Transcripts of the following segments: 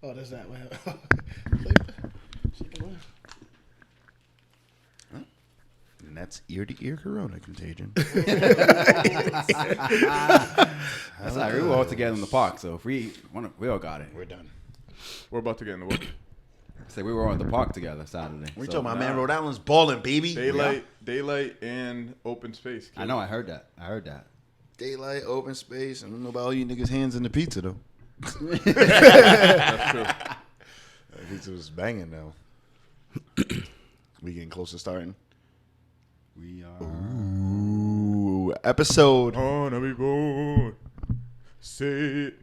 Oh, that's not what And that's ear-to-ear corona contagion. That's all right. We were all together in the park, so if we all got it. We're done. We're about to get in the what? Say we were all at the park together Saturday. We're so- talking about, man, Rhode Island's balling, baby. Daylight, and open space. I know. I heard that. Daylight, open space. I don't know about all you niggas' hands in the pizza, though. That's true. Pizza was banging, though. We getting close to starting. We are. Ooh, episode On a boy. Say it.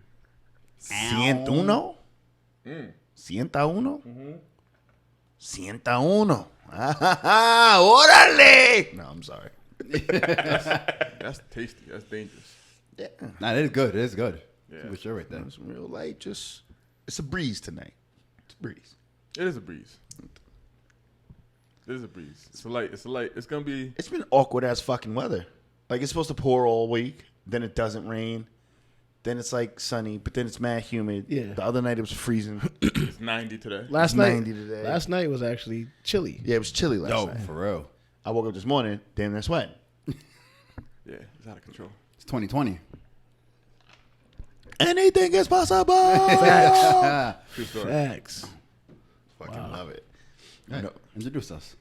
101? 101? 101. Ah, órale! No, I'm sorry. That's tasty. That's dangerous. Yeah. Nah, it is good. It is good. Yeah. For sure, right there. It's real light. Just, it's a breeze tonight. It's a breeze. It is a breeze. It's a light. It's gonna be. It's been awkward as fucking weather. Like, it's supposed to pour all week, then it doesn't rain, then it's like sunny, but then it's mad humid. Yeah. The other night it was freezing. It's 90 today. Last night. 90 today. Last night was actually chilly. Yeah, it was chilly last No, night. for real. I woke up this morning, damn near sweating. Yeah, it's out of control. It's 2020. Anything is possible. True story. Facts. Fucking love it. Hey, introduce us.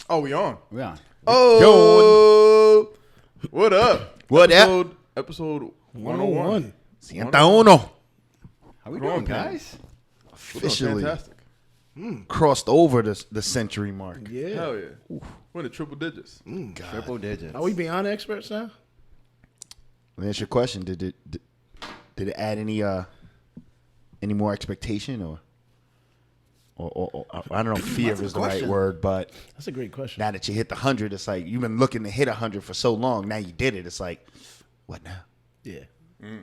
Oh, we on. We on. Oh, what up? What up? Episode 101. 101. How we Come on, doing, guys? Officially Fantastic. crossed over the century mark. Yeah. Hell yeah. We're in the triple digits. God. Triple digits. Are we beyond experts now? Let me ask you a question. Did it add any more expectation or I don't know if fear That's a is the right question. word, but That's a great question. now that you hit the 100, it's like you've been looking to hit 100 for so long. Now you did it. It's like, what now? Yeah.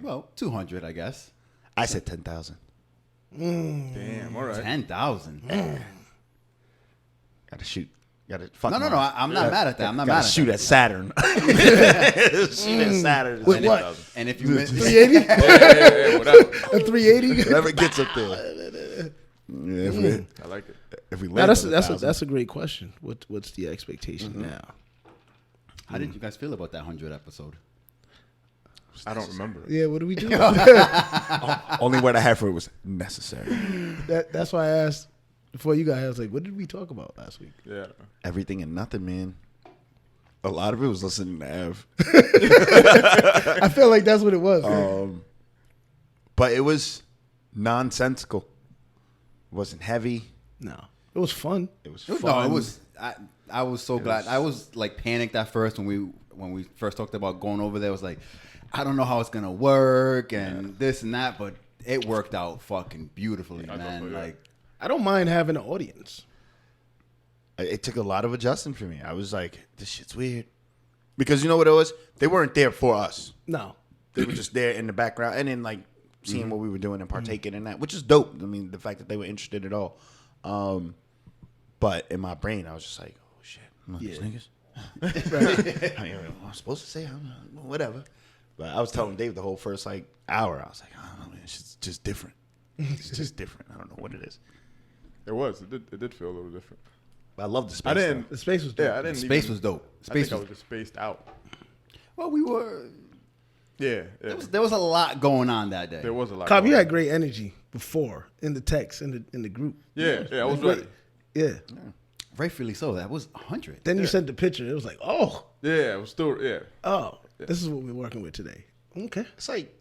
Well, 200, I guess. I said 10,000. Damn. All right. 10,000. Got to shoot. Got to fuck. No. I'm not mad at that. I'm not Got mad to at shoot that. at Saturn. Shoot at Saturn. With what? And if you miss, 380? Hey, whatever. A 380? Whatever gets up there. Yeah, I like it. if we Now, land that's on that's a, 1,000. that's a great question. What's the expectation now? how did you guys feel about that 100 episode? I don't remember. Yeah, what do we do? Only word I had for it was necessary. That's why I asked before you guys. I was like, what did we talk about last week? Yeah. Everything and nothing, man. A lot of it was listening to Av. I feel like that's what it was. But it was nonsensical. It wasn't heavy. No, it was fun. It was No, fun. it was. I was so glad. I was like panicked at first when we first talked about going over there. I was like, I don't know how it's gonna work and this and that, but it worked out fucking beautifully, I man. know, yeah. Like, I don't mind having an audience. It took a lot of adjusting for me. I was like, this shit's weird. Because you know what it was? They weren't there for us. No, They were just there in the background and then like seeing what we were doing and partaking in that, which is dope. I mean, the fact that they were interested at all. But in my brain, I was just like, oh shit, I'm not these niggas. I mean, I'm supposed to say, I don't know, whatever. But I was telling Dave the whole first like hour, I was like, I don't know, man, it's just different. It's just different. I don't know what it is. It was. It did feel a little different. But I love the space. I didn't. the space was dope. Yeah, I didn't. space even, was dope. I Space think I was. was just spaced out. Well, we were. Yeah. There was a lot going on that day. There was a lot. Cobb, you going had on. great energy before in the text in the group. Yeah. I was ready. Yeah. Rightfully so. That was 100. Then you sent the picture. It was like, oh, Yeah, it was still. Yeah. this is what we're working with today. Okay. It's like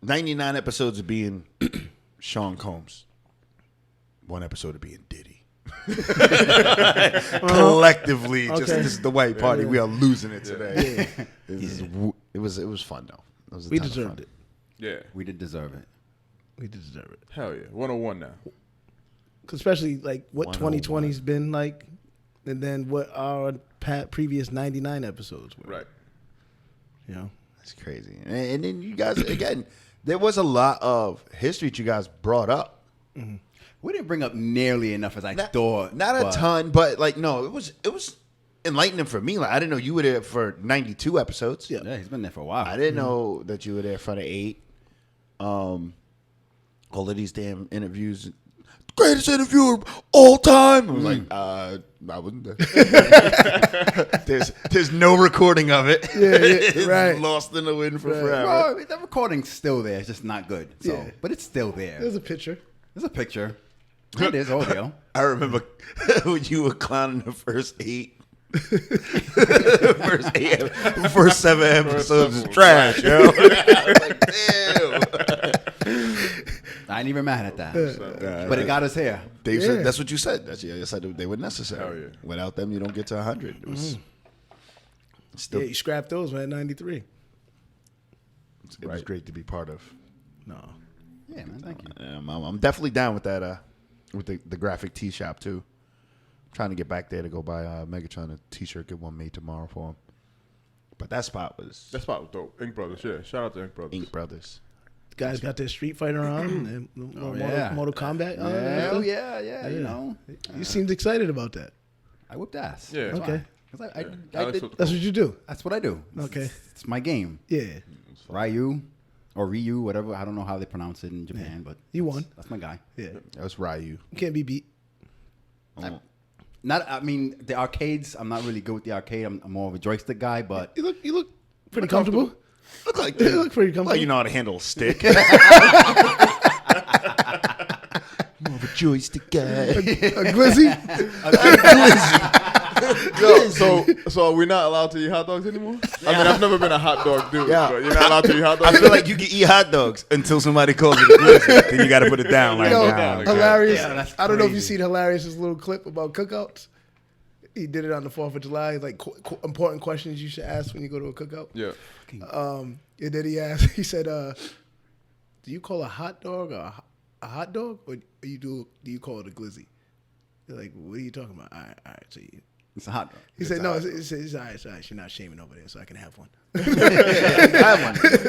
99 episodes of being Sean Combs. One episode of being Diddy. Collectively, just this is the white party. We are losing it today. It was fun though. It was a We ton of deserved fun. it. Yeah. We did deserve it. We did deserve it. Hell yeah. 101 now. Especially like what 101. 2020's been like, and then what our previous 99 episodes were. Right. You know? That's crazy. And then you guys again, there was a lot of history that you guys brought up. We didn't bring up nearly enough as I thought. Not a but ton, but like no, it was enlightening for me. Like I didn't know you were there for 92 episodes. Yeah. Yeah, he's been there for a while. I didn't know that you were there for the 8. all of these damn interviews. Greatest interviewer of all time. I was like, I wasn't there. there's no recording of it. Yeah, It's right. lost in the wind for forever. Well, the recording's still there. It's just not good. So, Yeah. but it's still there. There's a picture. There's a picture. And there's audio. I remember when you were clowning the first 8. first 7 episodes is trash, yo. I was like, damn. I ain't even mad at that. But it got us here. Dave Yeah. said that's what you said. You said they were necessary. Hell yeah. Without them, you don't get to 100. It was still. Yeah, you scrapped those, man. 93. It was great to be part of. No. Yeah, man. Thank you. I'm definitely down with that. With the graphic tee shop too. I'm trying to get back there to go buy Megatron a t-shirt, get one made tomorrow for him. But that spot was dope. Ink Brothers, yeah. Shout out to Ink Brothers. Ink Brothers. Guys got their Street Fighter on and Mortal Kombat. Hell yeah. You know, You seemed excited about that. I whipped ass. Yeah. That's Okay. why. 'Cause I Alex did, was That's what you do. that's what I do. Okay. It's my game. Yeah. Ryu or Ryu, whatever. I don't know how they pronounce it in Japan, but You won. that's my guy. Yeah. That was Ryu. You can't be beat. I mean, the arcades. I'm not really good with the arcade. I'm more of a joystick guy, but You look pretty comfortable. Look like You look pretty comfortable. like you know how to handle a stick. More of a joystick guy. A glizzy? Yo, so are we not allowed to eat hot dogs anymore? I mean, I've never been a hot dog dude, Yeah. but you're not allowed to eat hot I dogs? feel like you can eat hot dogs until somebody calls it a blizzard. Then you got to put it down. Like, Yo, nah. Hilarious. Yeah, that's I don't know if you crazy. seen Hilarious' little clip about cookouts. He did it on the 4th of July. He's like important questions you should ask when you go to a cookout. Yeah. And then he said, do you call a hot dog a hot dog, or do you call it a glizzy? They're like, what are you talking about? All right, so it's a hot dog. he said, no, it's all right, you're not shaming over there, so I can have one.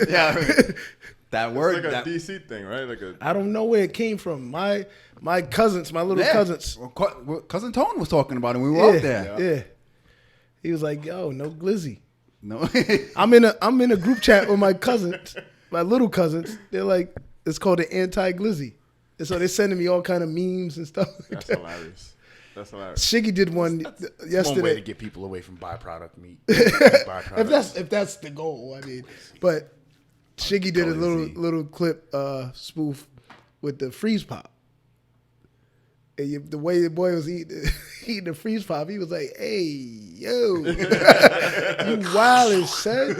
Yeah, that word. It's like a that, DC thing, right? Like a I don't know where it came from. My cousins, my little cousins. Well, Cousin Tone was talking about it when we were out there. Yeah. He was like, yo, no glizzy. No, I'm in a group chat with my cousins, my little cousins. They're like, it's called the anti-glizzy. And so they're sending me all kind of memes and stuff like that's that. hilarious. That's hilarious. Shiggy did one One way to yesterday. get people away from byproduct meat. If that's the goal, I mean. But Shiggy did a little clip spoof with the freeze pop. And the way the boy was eating the freeze pop, he was like, "Hey, yo, you wild as son."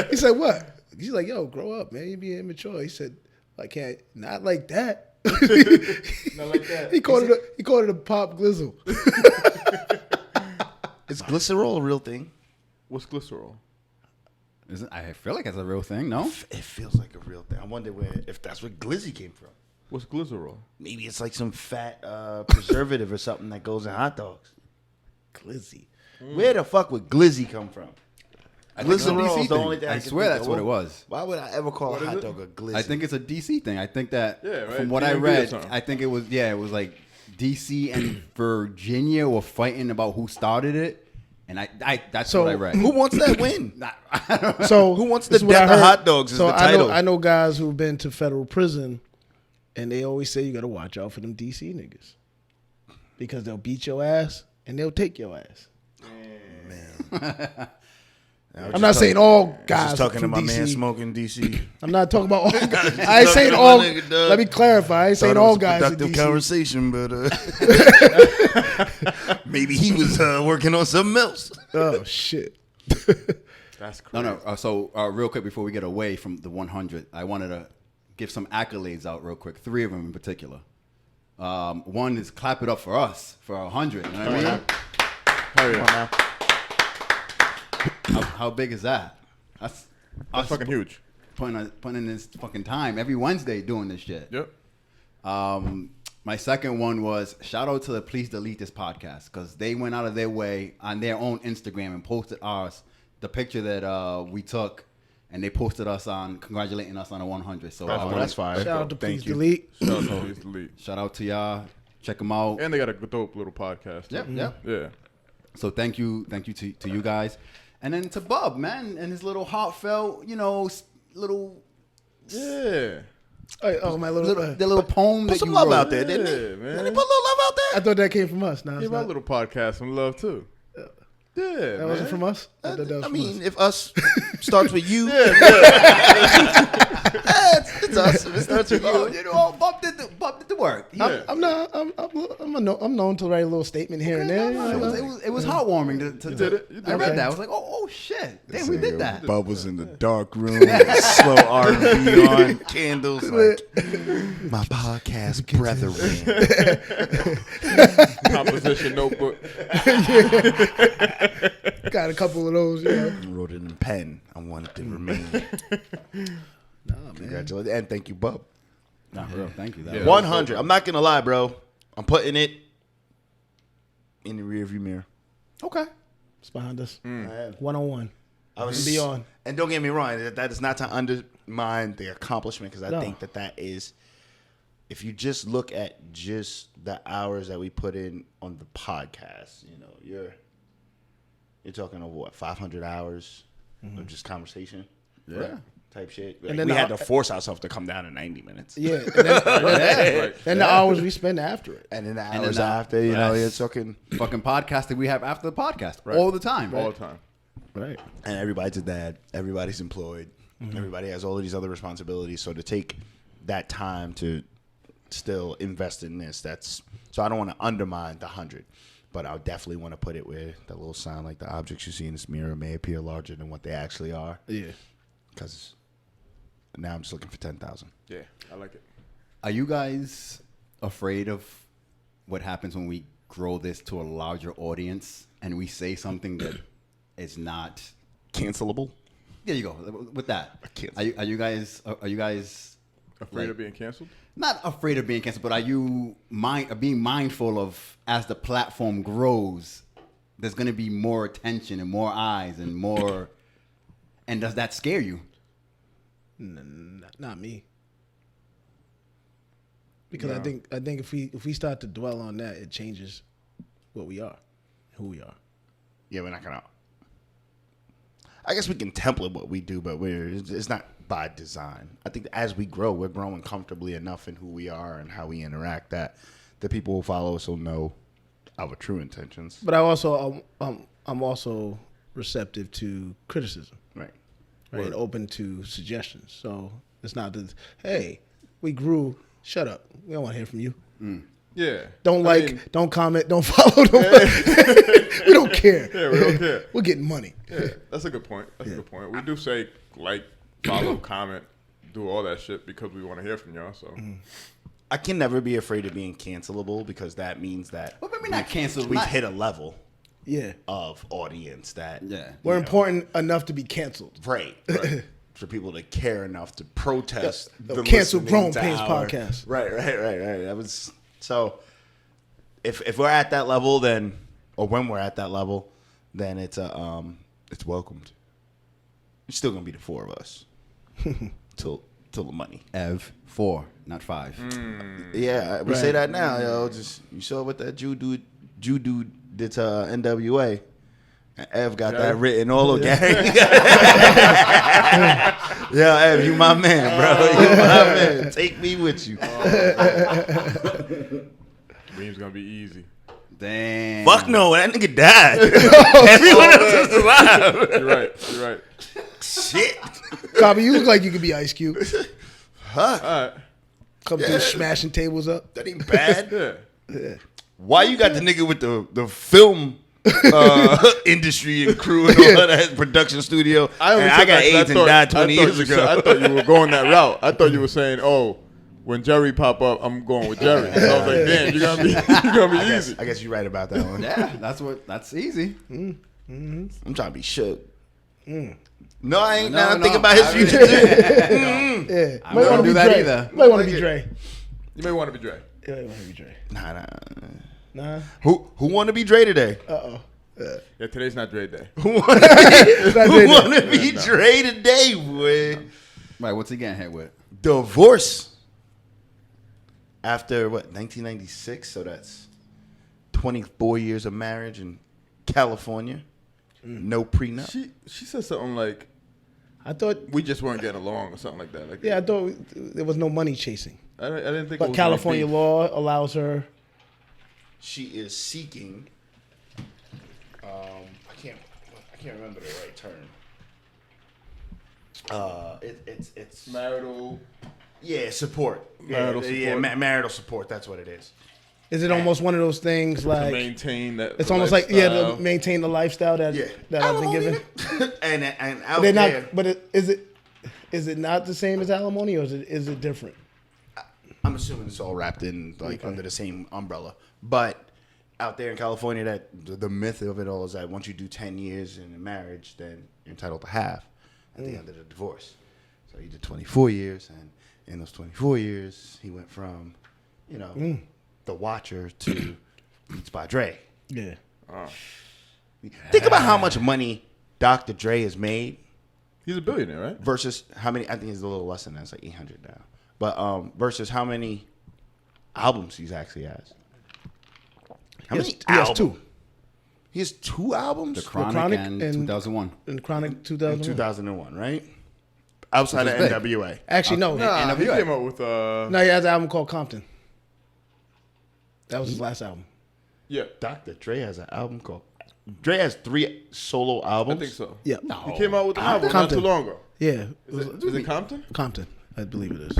He said, "What?" He's like, "Yo, grow up, man. You be immature." He said, "I can't, not like that." Not like that. He called it a pop glizzle. Is glycerol a real thing? What's glycerol? I feel like it's a real thing. No, It feels like a real thing. I wonder if that's where glizzy came from. What's glycerol? Maybe it's like some fat preservative or something that goes in hot dogs. Glizzy. Where the fuck would glizzy come from? I think it's a Glycerol DC is the thing. only thing I can swear think that's of. what it was. Why would I ever call What a is hot it? dog a glizzy? I think it's a DC thing. I think that Yeah, right. from what I DMV or read, something. I think it was like DC and Virginia were fighting about who started it, and that's So, what I read. Who wants that win? So Who wants this the is what I death of heard. hot dogs is So the title. I know guys who've been to federal prison, and they always say you got to watch out for them DC niggas because they'll beat your ass and they'll take your ass. I'm not saying all guys Just talking to from my DC. man smoking DC. I'm not talking about all guys. I ain't saying all. Nigga, dog. Let me clarify. I ain't saying Thought it all was a guys in productive DC. conversation, but maybe he was working on something else. Oh shit. That's crazy. No. So real quick before we get away from the 100, I wanted to give some accolades out real quick. 3 of them in particular. One is clap it up for us for 100. You know what I mean? Hell yeah. How big is that? That's Fucking huge. putting in this fucking time every Wednesday doing this shit. Yep. My second one was shout out to the Please Delete This podcast because they went out of their way on their own Instagram and posted the picture that we took, and they posted us on congratulating us on a 100. So That's fine. Shout out to Thank Please you. Delete. Shout out to Please Delete. shout out to y'all. Check them out. And they got a dope little podcast. Yep, too. yep. Yeah. So thank you to you guys, and then to Bub, man, and his little heartfelt, little Yeah. Oh, my little. The little poem Put that some you love wrote. out there, didn't he? Yeah, man. Didn't he put a little love out there? I thought that came from us. No, it's Give our not. little podcast some love too. Yeah, That man. wasn't from us. I thought that was I from mean, us. if us starts with you, Yeah, it's us. If it starts with Oh, you. you know, Bob did the work. yeah. I'm known to write a little statement here and there. It was heartwarming to did it. You did I read it. that. I was like, oh shit. Damn, we did that. Bubbles in the dark room, slow R&B on, candles, like my podcast brethren. Composition notebook. Got a couple of those, you know. Wrote it in pen. I want it to remain. Nah, man. Congratulations. And thank you, Bub. Nah, for real. Thank you. That Yeah. was- 100. I'm not going to lie, bro. I'm putting it in the rearview mirror. Okay. It's behind us. I am. 101. I was And beyond. And don't get me wrong, that is not to undermine the accomplishment, because I No. think that is, if you just look at just the hours that we put in on the podcast, you know, you're talking of what, 500 hours of just conversation, Yeah. type shit. And Like, then we the- had to force ourselves to come down to 90 minutes. Yeah. And then, Right. and the hours we spend after it. And then the then hours the- after, you know, yes. you're talking, Fucking podcast that we have after the podcast Right. all the time. All the time. Right. and everybody's a dad, everybody's employed, everybody has all of these other responsibilities. So to take that time to still invest in this, so I don't want to undermine the 100, but I definitely want to put it where that little sign, like the objects you see in this mirror may appear larger than what they actually are. Yeah. Because now I'm just looking for 10,000. Yeah, I like it. Are you guys afraid of what happens when we grow this to a larger audience and we say something that is not? Cancelable? There you go. With that, can't- are you guys Afraid Like- of being canceled? not afraid of being canceled, but are you being mindful of, as the platform grows, there's going to be more attention and more eyes and more, and does that scare you? Not me. Because I think if we start to dwell on that, it changes what we are, who we are. Yeah, we're not going to. I guess we can template what we do, but it's not by design. I think as we grow, we're growing comfortably enough in who we are and how we interact that the people who follow us will know our true intentions. But I'm also receptive to criticism, Right. right? And open to suggestions. So it's not that, hey, we grew. Shut up. We don't want to hear from you. Yeah. Don't I like, mean, don't comment, don't follow. We don't care. Yeah, we don't care. We're getting money. Yeah, that's a good point. That's a good point. We do say like, follow, comment, do all that shit because we want to hear from y'all. So I can never be afraid of being cancelable, because that means that Well, maybe not canceled. we've not- hit a level Yeah. of audience that Yeah. We're you know, important enough to be canceled. right. For people to care enough to protest the Cancel listening Grown to Pains our- podcast. Right. That was so. If we're at that level, then, or when we're at that level, then it's welcomed. It's still gonna be the four of us till the money. Ev 4, not 5. Yeah, we say that now, yo. Just you saw what that Jew dude did to NWA. And Ev got that written all over. Yo, Ev, you my man, bro. You my man. Take me with you. Dream's gonna be easy. Damn. Fuck no, that nigga died. Everyone else is alive. You're right. Shit. Copy, you look like you could be Ice Cube. All right. Come through smashing tables up. That ain't bad. Yeah. Why you got the nigga with the film industry and crew and all that production studio? I and got got AIDS and died 20 years ago. I thought you were going that route. I thought you were saying, "Oh, when Jerry pop up, I'm going with Jerry." So I was like, "Damn, you're gonna be easy." I guess you're right about that one. Yeah, that's easy. I'm trying to be shook. No, I ain't. No, Now I'm no. thinking about his I future mean- too. Yeah. I wouldn't do that either. You might want to be Dre. You may want to be Dre. You might want to be Dre. Nah. Nah. Who want to be Dre today? Yeah, today's not Dre Day. Who want It's not Dre to Day. be Dre today, boy? Right, what's he getting hit with? Divorce after what, 1996? So that's 24 years of marriage in California. No prenup. She said something like, I thought. We just weren't getting along or something like that. Like Yeah, I thought there was no money chasing. I didn't think. it But was California beef. law allows her. She is seeking. I can't remember the right term. It's marital. Yeah, support. Marital support. Marital support. That's what it is. Is it almost one of those things To like maintain that. it's almost like to maintain the lifestyle that I've been given? and out They're there, not. But is it not the same as alimony, or is it different? I'm assuming it's all wrapped in under the same umbrella. But out there in California, that the myth of it all is that once you do 10 years in a marriage, then you're entitled to half at the end of the divorce. So he did 24 years, and in those 24 years, he went from, the Watcher to Beats by Dre. Yeah. Think about how much money Dr. Dre has made. He's a billionaire, right? Versus how many? I think it's a little less than that. It's like 800 now. But versus how many albums he actually has. How many He has albums? 2. He has 2 albums. The Chronic, Chronic and and- 2001. In Chronic In 2001. 2001, right? Outside of Which was big. NWA. Actually, no. Nah, he NWA. came out with No, he has an album called Compton. That was his last album. yeah, Dr. Dre has an album called. Dre has 3 solo I albums. think so. Yeah. He came out with an album not Compton. too long ago. Yeah. Is it Compton? Compton, I believe it is.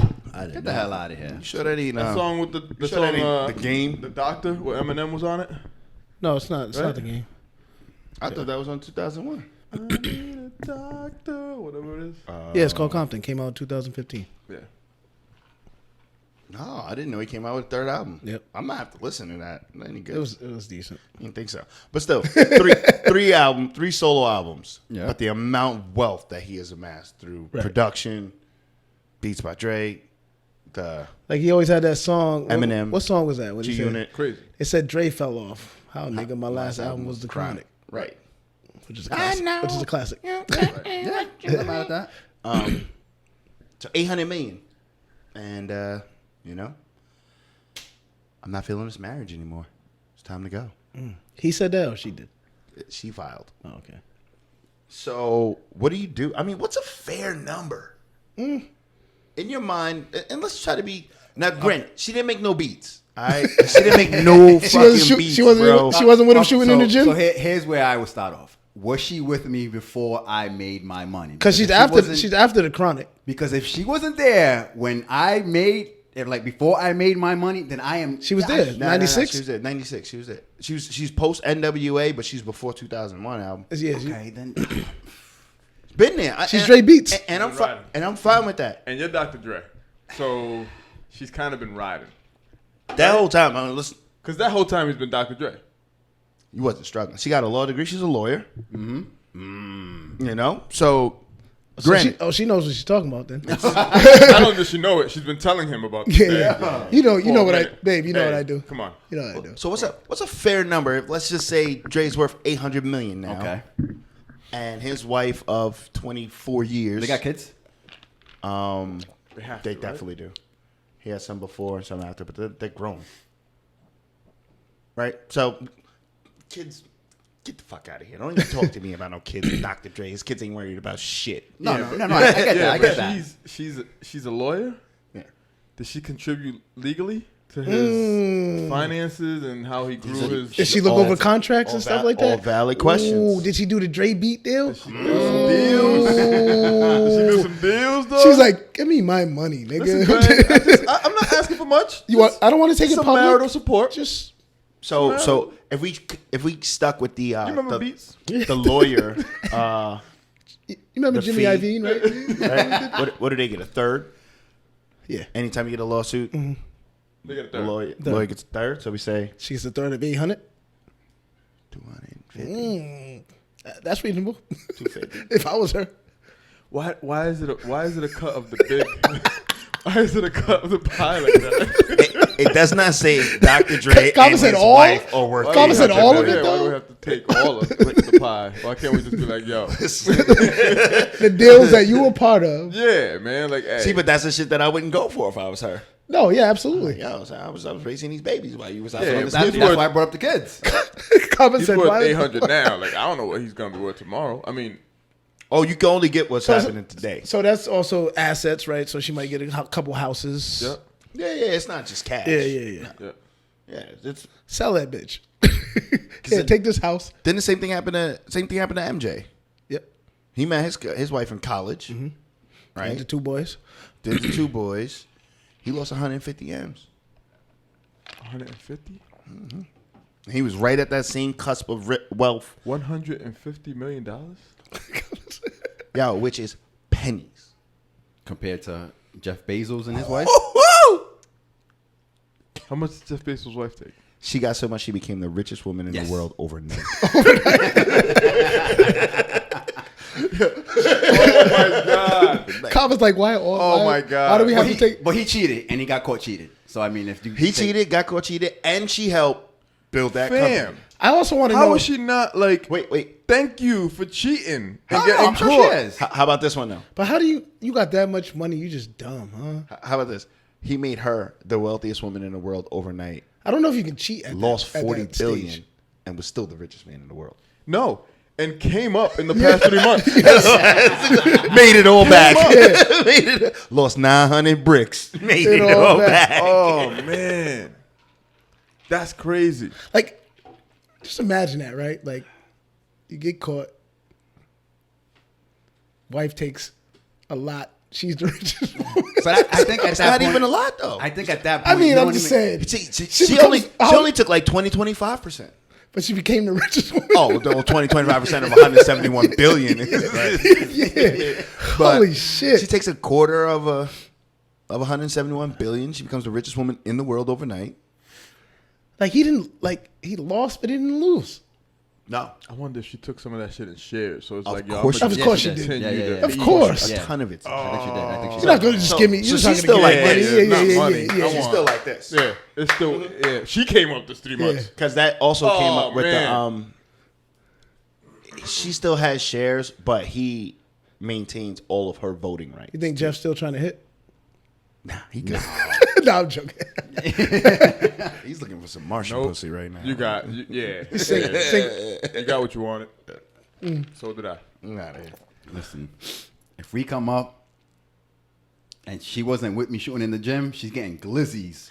Get the hell out of here. You sure that ain't That song with the sure song that ain't The Game? The Doctor, where Eminem was on it. No, it's not. It's Right? not the game. I thought that was on 2001. I need a doctor, whatever it is. Yeah, it's called Compton. Came out in 2015. Yeah. No, I didn't know he came out with a 3rd album. Yep. I'm gonna have to listen to that. That ain't good. It was decent. I didn't think so. But still, 3 solo albums. Yeah. But the amount of wealth that he has amassed through Right. production, Beats by Dre, the Like he always had that song. Eminem. What song was that? What he said? G-Unit. Crazy. It said Dre fell off. How nigga? My last album was The Chronic, Right. which is a classic. know. Which is a classic. Yeah, can't mad at that. So 800 million. And, I'm not feeling this marriage anymore. It's time to go. He said that, or she did? She filed. Oh, okay. So what do you do? I mean, what's a fair number? In your mind, and let's try to be... Now, granted, she didn't make no beats. All right? She didn't make no fucking beats, she wasn't. bro. She wasn't with him shooting in the gym. So here's where I would start off. Was she with me before I made my money? Because she's if she after. wasn't- She's after the Chronic. Because if she wasn't there when I made, before I made my money, then I am. She was there. No, 96? she was there. 96. She was there. She's post NWA, but she's before 2001 album. Yeah. Okay, then. Been there. She's Dre Beats. and I'm Riding. and I'm fine with that. And you're Dr. Dre. So she's kind of been riding. That whole time, I mean, listen, Because that whole time he's been Dr. Dre. you wasn't struggling. She got a law degree. She's a lawyer. So So granted, she knows what she's talking about then. Not only does she know it, she's been telling him about the Yeah. You know For a what minute. babe, you know Hey, what I do. Come on. You know what I do. so what's a fair number? Let's just say Dre's worth 800 million now. Okay. And his wife of 24 years. They got kids? They have They to, right? definitely do. He had some before and some after, but they're grown. Right? So, kids, get the fuck out of here. Don't even talk to me about no kids. Dr. Dre, his kids ain't worried about shit. No, Yeah, no, I get that. I but get that. She's a lawyer. Yeah. Does she contribute legally to his finances and how he grew his? Did she look All over va- contracts all and stuff va- like that? all valid questions. Ooh, did she do the Dre beat deal? Did she do some deals though? She's like, give me my money, nigga. Listen, man, I'm not asking for much. I don't want to take it some public. marital support. Just So if we stuck with the you remember Beats? the lawyer, you remember The Jimmy fee. Iovine, right? right? What do they get? A third? Yeah. Anytime you get a lawsuit, They got a the third. lawyer gets a third. So we say She gets a third of 800. 250, That's reasonable. 250. If I was her. Why is it a cut of the big? Why is it a cut of the pie like that? It does not say Dr. Dre Common and said his all? wife are worth. Common said 800 all of million. it, Why do though? we have to take all of the pie? Why can't we just be like, yo? The deals that you were part of. Yeah, man. Like, hey, See, but that's the shit that I wouldn't go for if I was her. No, yeah, absolutely. Yo, so I was raising these babies while you was out Yeah, on this but That's He's worth- why I brought up the kids. Common he's said worth why- 800 now. Like, I don't know what he's gonna be worth tomorrow. I mean, Oh, you can only get what's So- happening today. So that's also assets, right? So she might get a couple houses. Yep. Yeah, it's not just cash. Yeah. Yeah. Yeah, it's Sell that bitch. Yeah, take this house. then the same thing happened to MJ. Yep. He met his wife in college, And right? the two boys. Did the 2 boys. He lost 150 M's. 150? He was right at that same cusp of wealth, $150 million? yo, which is pennies. Compared to Jeff Bezos and his wife. How much did Jeff Bezos' wife take? She got so much she became the richest woman in Yes. the world overnight. Cop was like, why? Oh, my God. Why do we have But to take? he cheated and he got caught cheating. So I mean, if you He cheated, got caught cheated, and she helped build that Fam. company. I also want to How know. is she not like, Wait. thank you for cheating and Oh, no, getting I'm sure caught? she is. How about this one though? But how do you got that much money? You just dumb, huh? How about this? He made her the wealthiest woman in the world overnight. I don't know if you can cheat. Lost at 40 that billion, stage. and was still the richest man in the world. No. And came up in the past 3 months. Made it all back. Made it. Lost 900 bricks. Made it all back. Oh, man. That's crazy. Like, just imagine that, right? Like, you get caught. Wife takes a lot. She's the richest woman. But I think at It's that not point, even a lot though. I think at that I point, mean, you I'm don't just even- saying. She becomes- only took like 25%. But she became the richest woman. Oh, the 25% of 171 billion. Yeah. But Holy shit. She takes a quarter of 171 billion. She becomes the richest woman in the world overnight. Like, he lost, but he didn't lose. No, I wonder if she took some of that shit in shares. So it's Of like, yo, course I'm she Of course she she did. did. Yeah, yeah, yeah. Of course. a Yeah. ton of it. I think she did. I think she You're did. not going to just give me. You're So just not she's going still to like give me this. money. It's not Yeah, money. yeah, I yeah. She's want- still like this. Yeah, it's still, yeah. She came up this 3 months. Because that also came Oh, up with man. she still has shares, but he maintains all of her voting rights. You think Jeff's still trying to hit? Nah, he good. No, I'm joking. He's looking for some Martian Nope. pussy right now. You got, yeah. Sing- Yeah. sing- You got what you wanted. So did I. Nah, dude. Listen, if we come up and she wasn't with me shooting in the gym, she's getting Glizzys.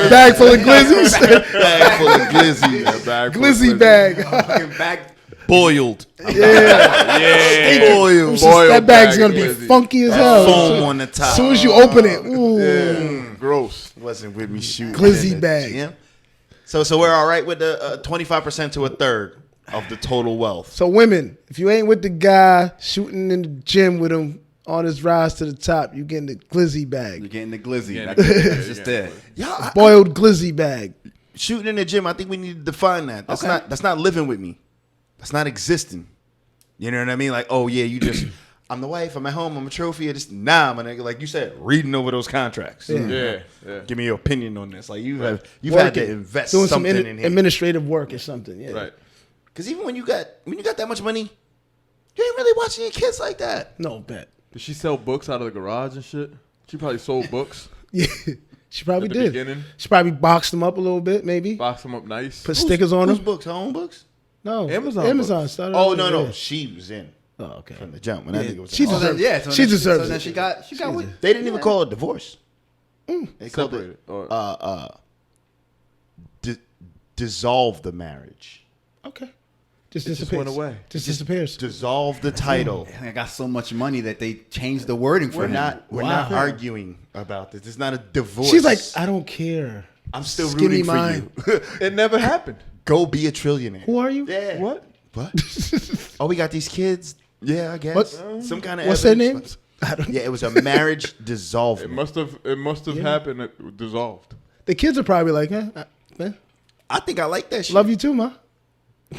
Bag full of Glizzys. Bag full of glizzy. Glizzy bag. Fucking back. Boiled. Yeah. Boiled. That bag's bag going to of be Glizzy. funky as hell. Foam on the top. As soon as you open it, ooh. Gross. Wasn't with me shooting. Glizzy in the bag. gym. So we're all right with the 25% to a third of the total wealth. So women, if you ain't with the guy shooting in the gym with him on his rise to the top, you getting the Glizzy bag. You're getting the Glizzy. Yeah, That's just yeah. it. Yeah, Boiled Glizzy bag. shooting in the gym. I think we need to define that. That's Okay. not living with me. That's not existing. You know what I mean? Like, oh yeah, you just I'm the wife. I'm at home. I'm a trophy. Just nah, my nigga. Like you said, reading over those contracts. Yeah. Yeah. Give me your opinion on this. Like you've had Working. to invest Doing some something in here. administrative work or something. Yeah. Right. Because even when you got that much money, you ain't really watching your kids like that. No bet. Did she sell books out of the garage and shit? She probably sold books. Yeah. She probably At the did. beginning? She probably boxed them up a little bit, maybe. Box them up nice. Put stickers on Whose them. books? Her own books? No. Amazon Amazon books. started. Oh out no, there. no. She was in Oh, okay. from the jump when that Yeah, nigga was she in. So then, deserves yeah, it. so She then deserves so then it. she got with. They didn't even call it divorce. Mm. They called Separated. it Or, dissolve the marriage. Okay. Just It just disappears. went away. Just disappears. Dissolve the title. I got so much money that they changed the wording for We're him. not Wow. arguing about this. It's not a divorce. She's like, I don't care. I'm still Skinny rooting mind. for you. it never happened. Go be a trillionaire. Who are you? Yeah. What? What? Oh, we got these kids. Yeah, I guess. What? Some kind of What's their evidence. names? I don't. Yeah, it was a marriage It dissolvement. must have happened. It dissolved. The kids are probably like, man, I think I like that shit. love you too, ma.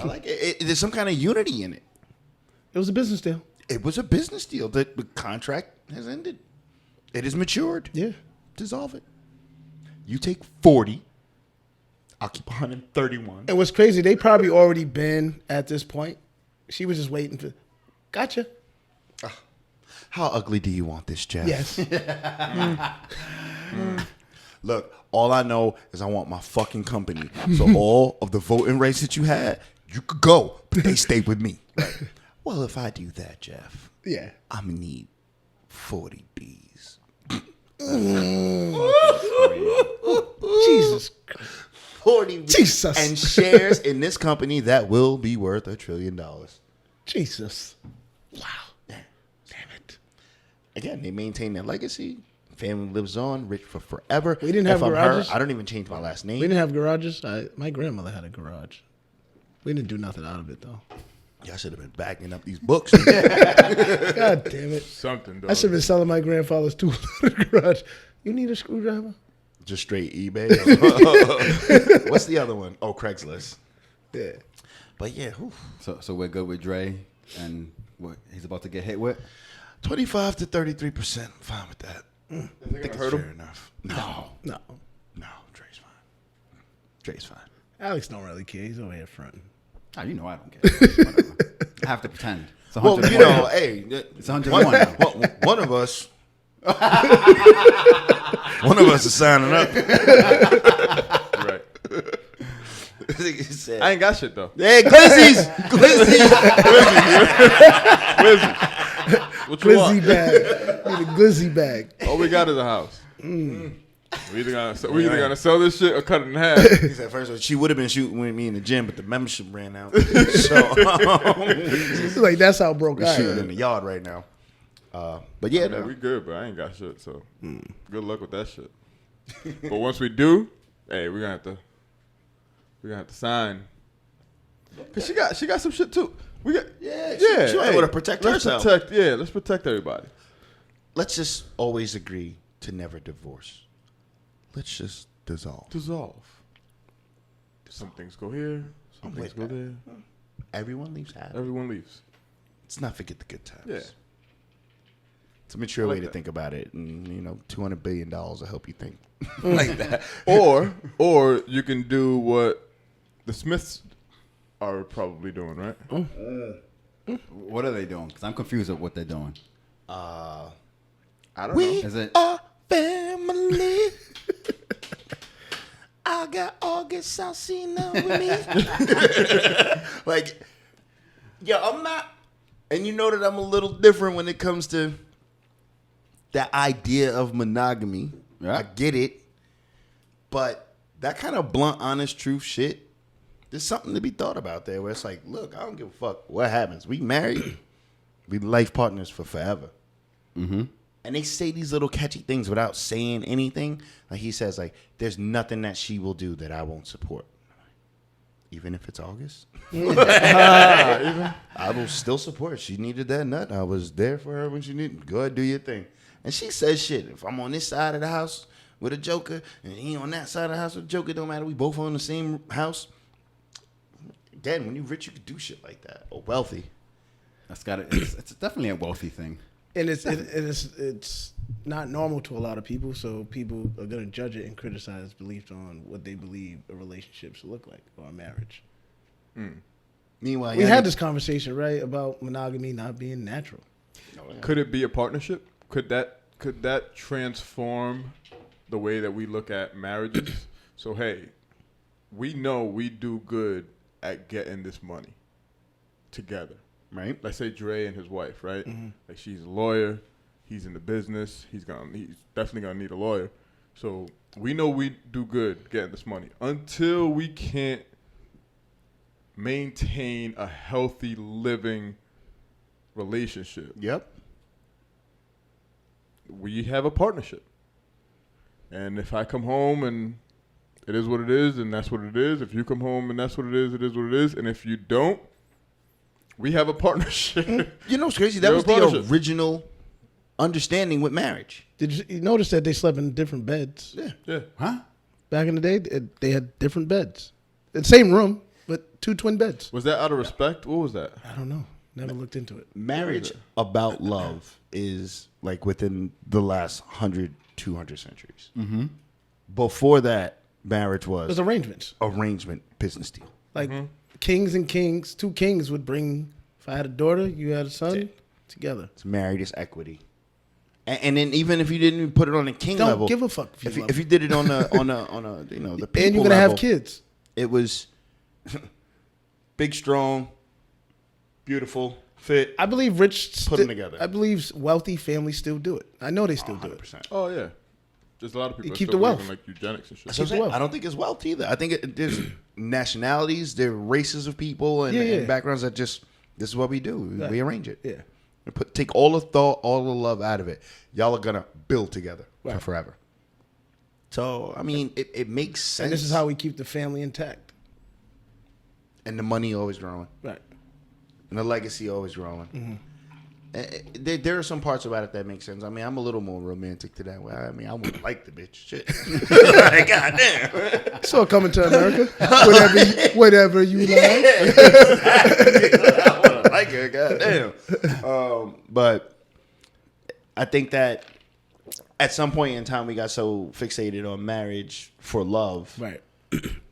I like it. There's some kind of unity in it. It was a business deal. It was a business deal. The contract has ended. It has matured. Yeah. Dissolve it. You take 40. I'll keep 131. And what's crazy, they probably already been at this point. She was just waiting for. Gotcha. How ugly do you want this, Jeff? Yes. Look, all I know is I want my fucking company. So all of the voting rights that you had, you could go, but they stay with me. Right. Well, if I do that, Jeff, Yeah. I'm gonna need 40 B's. Jesus. 40 B's. Jesus. And shares in this company that will be worth $1 trillion. Jesus. Wow. Damn it. Again, they maintain their legacy. Family lives on, rich for forever. We didn't have if I'm garages. her, I don't even change my last name. We didn't have garages. My grandmother had a garage. We didn't do nothing out of it, though. Y'all should have been backing up these books. God damn it. Something, dog. I should have been selling my grandfather's tools at the garage. You need a screwdriver? Just straight eBay. What's the other one? Oh, Craigslist. Yeah. But yeah, whew. So we're good with Dre and what he's about to get hit with. 25 to 33%. I'm fine with that. I think it's hurt fair him? enough. No, No. Dre's fine. Dre's fine. Alex don't really care. He's over here fronting. Oh, you know I don't care. Whatever. I have to pretend. It's Well, 101 you know, now. hey, It's 101 now. one of us, one of us is signing up. Right. He said, I ain't got shit though. hey, Glizzys, Glizzys. What you Glizzy want? bag. Need a glizzy bag. All we got is a house. We either gonna sell this shit or cut it in half. He said, first of all, she would have been shooting with me in the gym, but the membership ran out. So It's like that's how broke we're I shooting in am. the yard right now. But yeah, Yeah, we good, but I ain't got shit. So good luck with that shit. But once we do, hey, we're gonna have to sign. Cause she got some shit too. We got she might wanna protect herself. Let's protect everybody. let's just always agree to never divorce. Let's just dissolve. Dissolve. Some things go here. Some I'm things with go that. there. Everyone leaves happy. Everyone leaves. Let's not forget the good times. Yeah. It's a mature I like way to that. think about it. And, $200 billion will help you think like that. Or you can do what the Smiths are probably doing, right? What are they doing? Because I'm confused at what they're doing. I don't We Is it? are family. I got August Alsina with me. Like, yeah, I'm not. And you know that I'm a little different when it comes to that idea of monogamy. Yeah. I get it. But that kind of blunt, honest truth shit, there's something to be thought about there where it's like, look, I don't give a fuck what happens. We married, we life partners for forever. Mm-hmm. And they say these little catchy things without saying anything. Like he says, like, there's nothing that she will do that I won't support. Even if it's August. I will still support. She needed that nut. I was there for her when she needed. Go ahead, do your thing. And she says shit. If I'm on this side of the house with a joker, and he on that side of the house with a joker, don't matter. We both on the same house. Again, when you're rich, you can do shit like that. Or wealthy. That's got it. It's definitely a wealthy thing. And it's not normal to a lot of people, so people are going to judge it and criticize beliefs on what they believe a relationship should look like or a marriage. Meanwhile, We had this conversation, right, about monogamy not being natural. Could it be a partnership? Could that transform the way that we look at marriages? So hey, we know we do good at getting this money together. right? Let's say Dre and his wife, right? Like she's a lawyer, he's in the business, he's definitely gonna need a lawyer. So we know we do good getting this money until we can't maintain a healthy living relationship. Yep. We have a partnership. And if I come home and it is what it is, and that's what it is. If you come home and that's what it is what it is. And if you don't, we have a partnership. You know what's crazy? That You're was a partnership. the original understanding with marriage. Did you notice that they slept in different beds? Yeah. Yeah. Huh? Back in the day, they had different beds. The same room, but two twin beds. Was that out of respect? What was that? I don't know. Never looked into it. Marriage about love is like within the last 100, 200 centuries. Mm-hmm. Before that, marriage was There's arrangements. arrangement business deal. Like kings and kings, two kings would bring, if I had a daughter, you had a son, together. It's married is equity. And then even if you didn't even put it on a king Don't level, give a fuck if you love if you did it on a the people And you're going to level, have kids. it was big, strong, beautiful, fit. I believe rich Put them together. I believe wealthy families still do it. I know they still do it. 100%. Oh yeah, there's a lot of people You that keep still the believe wealth. in, like eugenics and shit. That's what I'm saying. I don't think it's wealth either. I think there's nationalities, there are races of people and, and backgrounds that just, this is what we do. Right. We arrange it. Yeah. We take all the thought, all the love out of it. Y'all are going to build together for forever. So, I mean, it makes sense. And this is how we keep the family intact. And the money always growing. Right. And the legacy always growing. There are some parts about it that make sense. I mean, I'm a little more romantic to that way. I mean, I would like the bitch. Shit. Like, goddamn. So coming to America, whatever you like. I want to like her. Goddamn. But I think that at some point in time, we got so fixated on marriage for love. Right.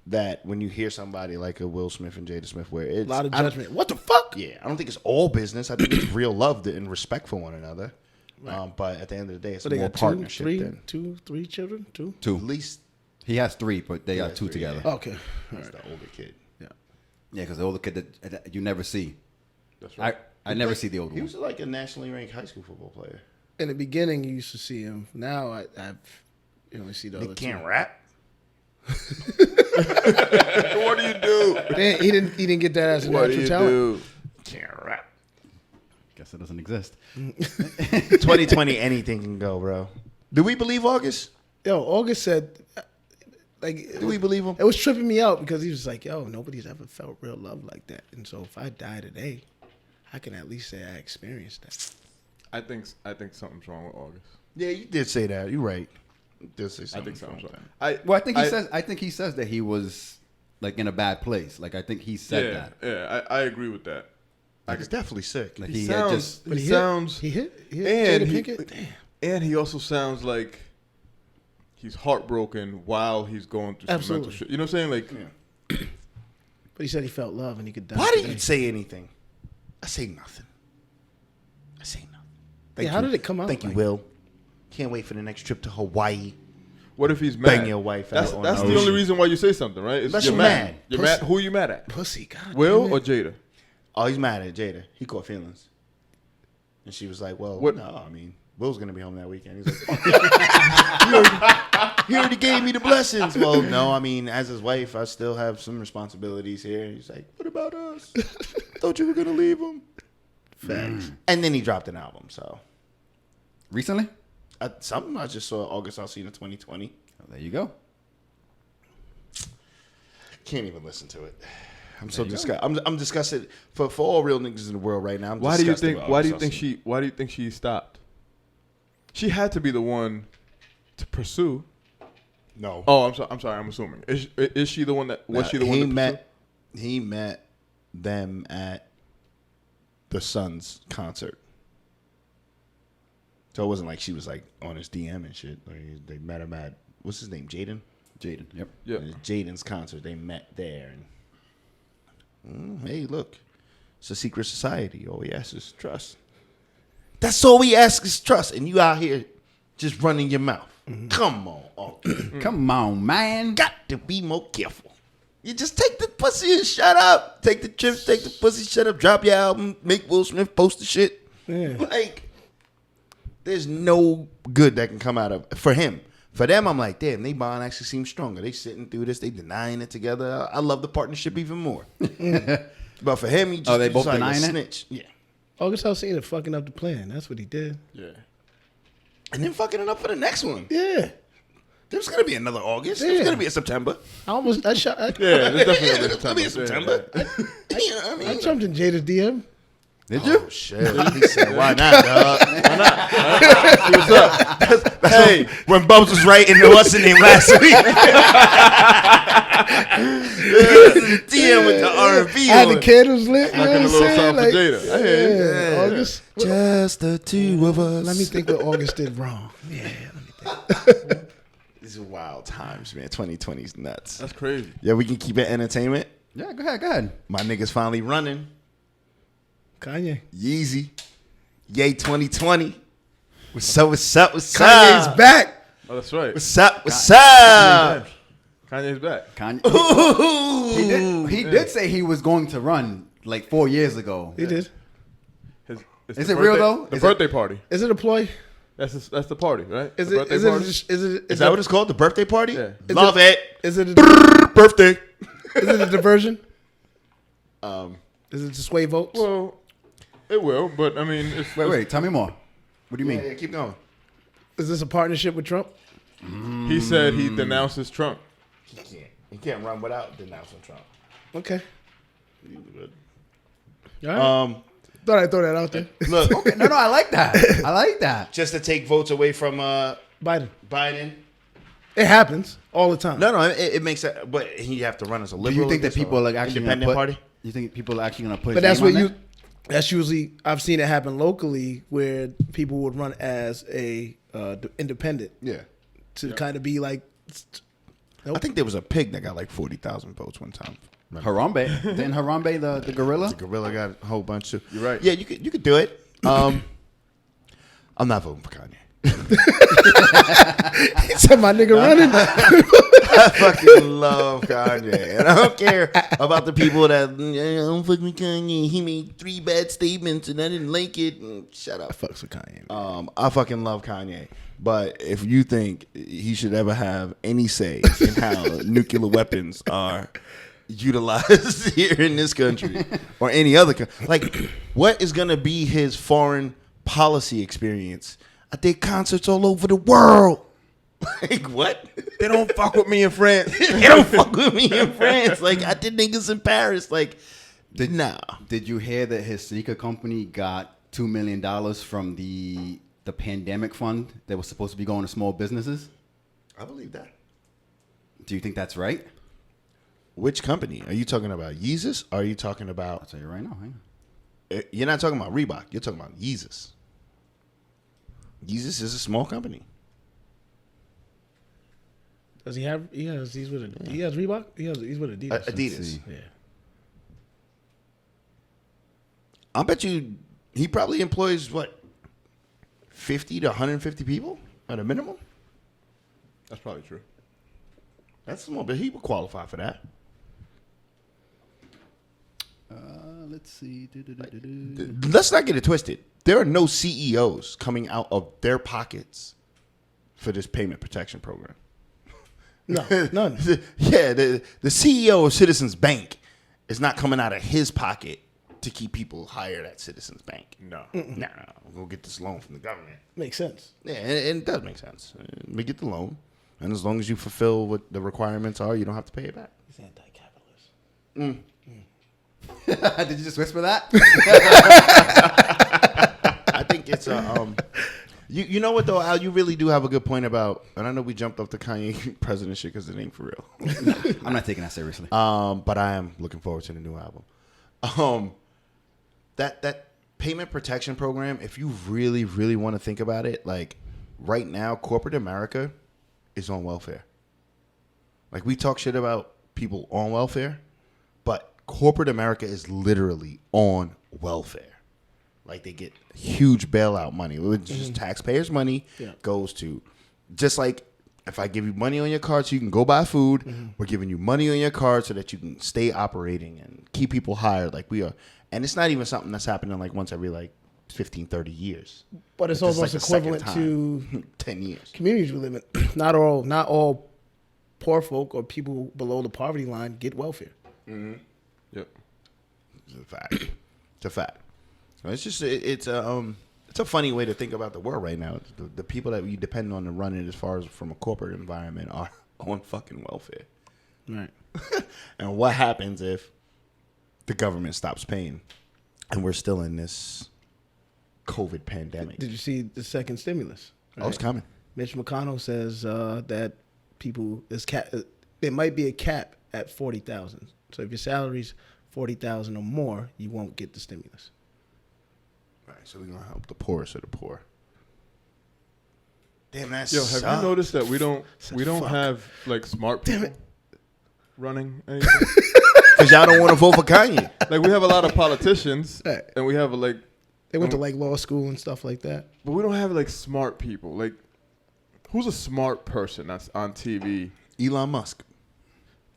That when you hear somebody like a Will Smith and Jada Smith, where it's A lot of judgment. What the fuck? Yeah, I don't think it's all business. I think it's real love and respect for one another. Right. But at the end of the day, it's more partnership. Three children? Two? Two. At least He has 3, but they got 2 3, together. yeah. Okay. that's the older kid. Yeah, because the older kid that you never see. That's right. I never see the older He one. was like a nationally ranked high school football player. In the beginning, you used to see him. Now, I've you only see the He other can't two. rap. What do you do? He didn't get that as a What do natural you talent. do? Can't rap. Guess it doesn't exist. 2020, anything can go, bro. Do we believe August? Yo, August said, like, Do we believe him? it was tripping me out because he was like, yo, nobody's ever felt real love like that. And so if I die today, I can at least say I experienced that. I think something's wrong with August. Yeah, you did say that. You're right. You did say I something. think something's wrong. I think he says that he was like in a bad place. Like I think he said that. Yeah, I agree with that. He's definitely sick. Like He he had sounds. just He hit and Jada he, Pinkett? Damn. and he also sounds like he's heartbroken while he's going through some mental Absolutely. shit. You know what I'm saying? Like, But he said he felt love and he could die. Why did today. you say anything? I say nothing. I say nothing. Thank how you. did it come out Thank you, like- Will. Can't wait for the next trip to Hawaii. what if he's mad? Bang your wife That's out on that's the the only ocean. reason why you say something, right? It's Unless you're you're mad. You're Pussy. mad. Who are you mad at? Pussy, God. Will damn or it. Jada? Oh, he's mad at Jada. He caught feelings. And she was like, well, What- no, I mean, Will's going to be home that weekend. He's like, he already gave me the blessings. Well, no, I mean, as his wife, I still have some responsibilities here. He's like, what about us? Thought you were going to leave him. Facts. And then he dropped an album, so. recently. Something I just saw August Alsina 2020. Oh, there you go. Can't even listen to it. I'm so disgusted. I'm disgusted for all real niggas in the world right now. I'm Why do you disgusted think? about Why do you August think Alsina. she? Why do you think she stopped? She had to be the one to pursue. No. Oh, I'm sorry. I'm assuming. Is she the one that? Was she the one? He met them at the Suns concert. So it wasn't like she was like on his DM and shit. Like, they met him at, what's his name, Jaden? Jaden. Yep. Yeah. At Jaden's concert. They met there. And hey, look, it's a secret society. All we ask is trust. That's all we ask is trust. And you out here just running your mouth. Come on, August. Come on, man. Got to be more careful. You just take the pussy and shut up. Take the trips, take the pussy, shut up, drop your album, make Will Smith post the shit. Yeah. Like, there's no good that can come out of for him. For them, I'm like, damn, they bond actually seems stronger. They sitting through this, they denying it together. I love the partnership even more. But for him, he just they he's both like a denying it? snitch. Yeah. August Alsina fucking up the plan. That's what he did. Yeah. And then fucking it up for the next one. Yeah. There's gonna be another August. There's Yeah. gonna be a September. I shot. Yeah. There's definitely Yeah, gonna there's gonna be a September. Yeah. You know what I mean? I jumped in Jada's DM. Did you? Oh, shit. He said, why not, dog? Why not? See what's up? Hey, when Bubs was writing the what's the name last week. DM with the R&B I had on the it. candles lit. You know Knocking what I'm a little saying? song for Like, Jada. I hear you. yeah, August. Just the two of us. Let me think what August did wrong. Yeah, let me think. These are wild times, man. 2020's nuts. That's crazy. Yeah, we can keep it entertainment. Yeah. Go ahead. Go ahead. My niggas finally running. Kanye. Yeezy. Yay 2020. What's up, what's up, what's Kanye's up? back. Oh, that's right. What's up, what's up? Kanye's back. He did say he was going to run like 4 years ago. He did. Is it real though? The birthday party. Is it a ploy? That's the party, right? Is The it? birthday Is it? party? Is that what it's called? The birthday party? Yeah. Love it. Is it? Birthday. Is it a diversion? Um, Is it to sway votes? Well, it will, but I mean, it's, Wait. Tell me more. What do you mean? yeah, keep going. Is this a partnership with Trump? He said he denounces Trump. He can't run without denouncing Trump. Okay. All right. Thought I'd throw that out there. Look, Okay, no, I like that. I like that. just to take votes away from Biden. Biden. It happens all the time. No, it makes sense. But you have to run as a Do liberal. you think that people are like actually gonna independent put? party? You think people are actually gonna put? But his that's name what on you. That's usually I've seen it happen locally where people would run as a independent Yeah. to kind of be like. I think there was a pig that got like 40,000 votes one time. there? Harambe. Then Harambe, the gorilla. The gorilla got a whole bunch too. You're right. Yeah, you could do it. I'm not voting for Kanye. He said, "My nigga running." I fucking love Kanye, and I don't care about the people that I don't fuck with Kanye. He made 3 bad statements, and I didn't like it. Shut up. Fucks with Kanye. I fucking love Kanye, but if you think he should ever have any say in how nuclear weapons are utilized here in this country or any other country, like, what is gonna be his foreign policy experience? I did concerts all over the world. Like, what? They don't fuck with me in France. They don't fuck with me in France. Like, I did niggas in Paris. Like, nah. Did you hear that his sneaker company got $2 million from the pandemic fund that was supposed to be going to small businesses? I believe that. Do you think that's right? Which company? Are you talking about Yeezus? Or are you talking I'll about... tell you right now. Hang on. You're not talking about Reebok. You're talking about Yeezus. Yeezus is a small company. Does he have? He has. He's with. He has Reebok. He's with Adidas. Adidas. Yeah. I bet you he probably employs, what, 50 to 150 people at a minimum? That's probably true. That's small, but he would qualify for that. Let's see. Let's not get it twisted. There are no CEOs coming out of their pockets for this payment protection program. No, none. Yeah, the CEO of Citizens Bank is not coming out of his pocket to keep people hired at Citizens Bank. No. No, we'll get this loan from the government. Makes sense. Yeah, and it does make sense. We get the loan, and as long as you fulfill what the requirements are, you don't have to pay it back. He's anti-capitalist. Did you just whisper that? I think it's a you know what though, Al, you really do have a good point about, and I know we jumped off the Kanye president shit because it ain't for real. I'm not taking that seriously. But I am looking forward to the new album. That payment protection program, if you really, really want to think about it, like right now, corporate America is on welfare. Like, we talk shit about people on welfare, but corporate America is literally on welfare. Like, they get huge bailout money, which is taxpayers' money, goes to, just like if I give you money on your card so you can go buy food, we're giving you money on your card so that you can stay operating and keep people hired like we are. And it's not even something that's happening like once every like 15, 30 years. But it's just almost like the second equivalent to time. 10 years. communities we live in. Not all poor folk or people below the poverty line get welfare. Yep. It's a fact. It's a fact. So it's just it's a funny way to think about the world right now. The people that we depend on to run it as far as from a corporate environment are on fucking welfare. Right. And what happens if the government stops paying and we're still in this COVID pandemic? Did you see the second stimulus? Oh, it's coming. Mitch McConnell says that there might be a cap at 40,000. So if your salary's 40,000 or more, you won't get the stimulus. Right, so we're gonna help the poorest of the poor. Damn, that Yo, sucks. have you noticed that we don't fuck. have like smart people Damn it. running anything? Because y'all don't want to vote for Kanye. Like, we have a lot of politicians, Right. and we have like, They went to like law school and stuff like that. but we don't have like smart people. Like, who's a smart person that's on TV? Elon Musk.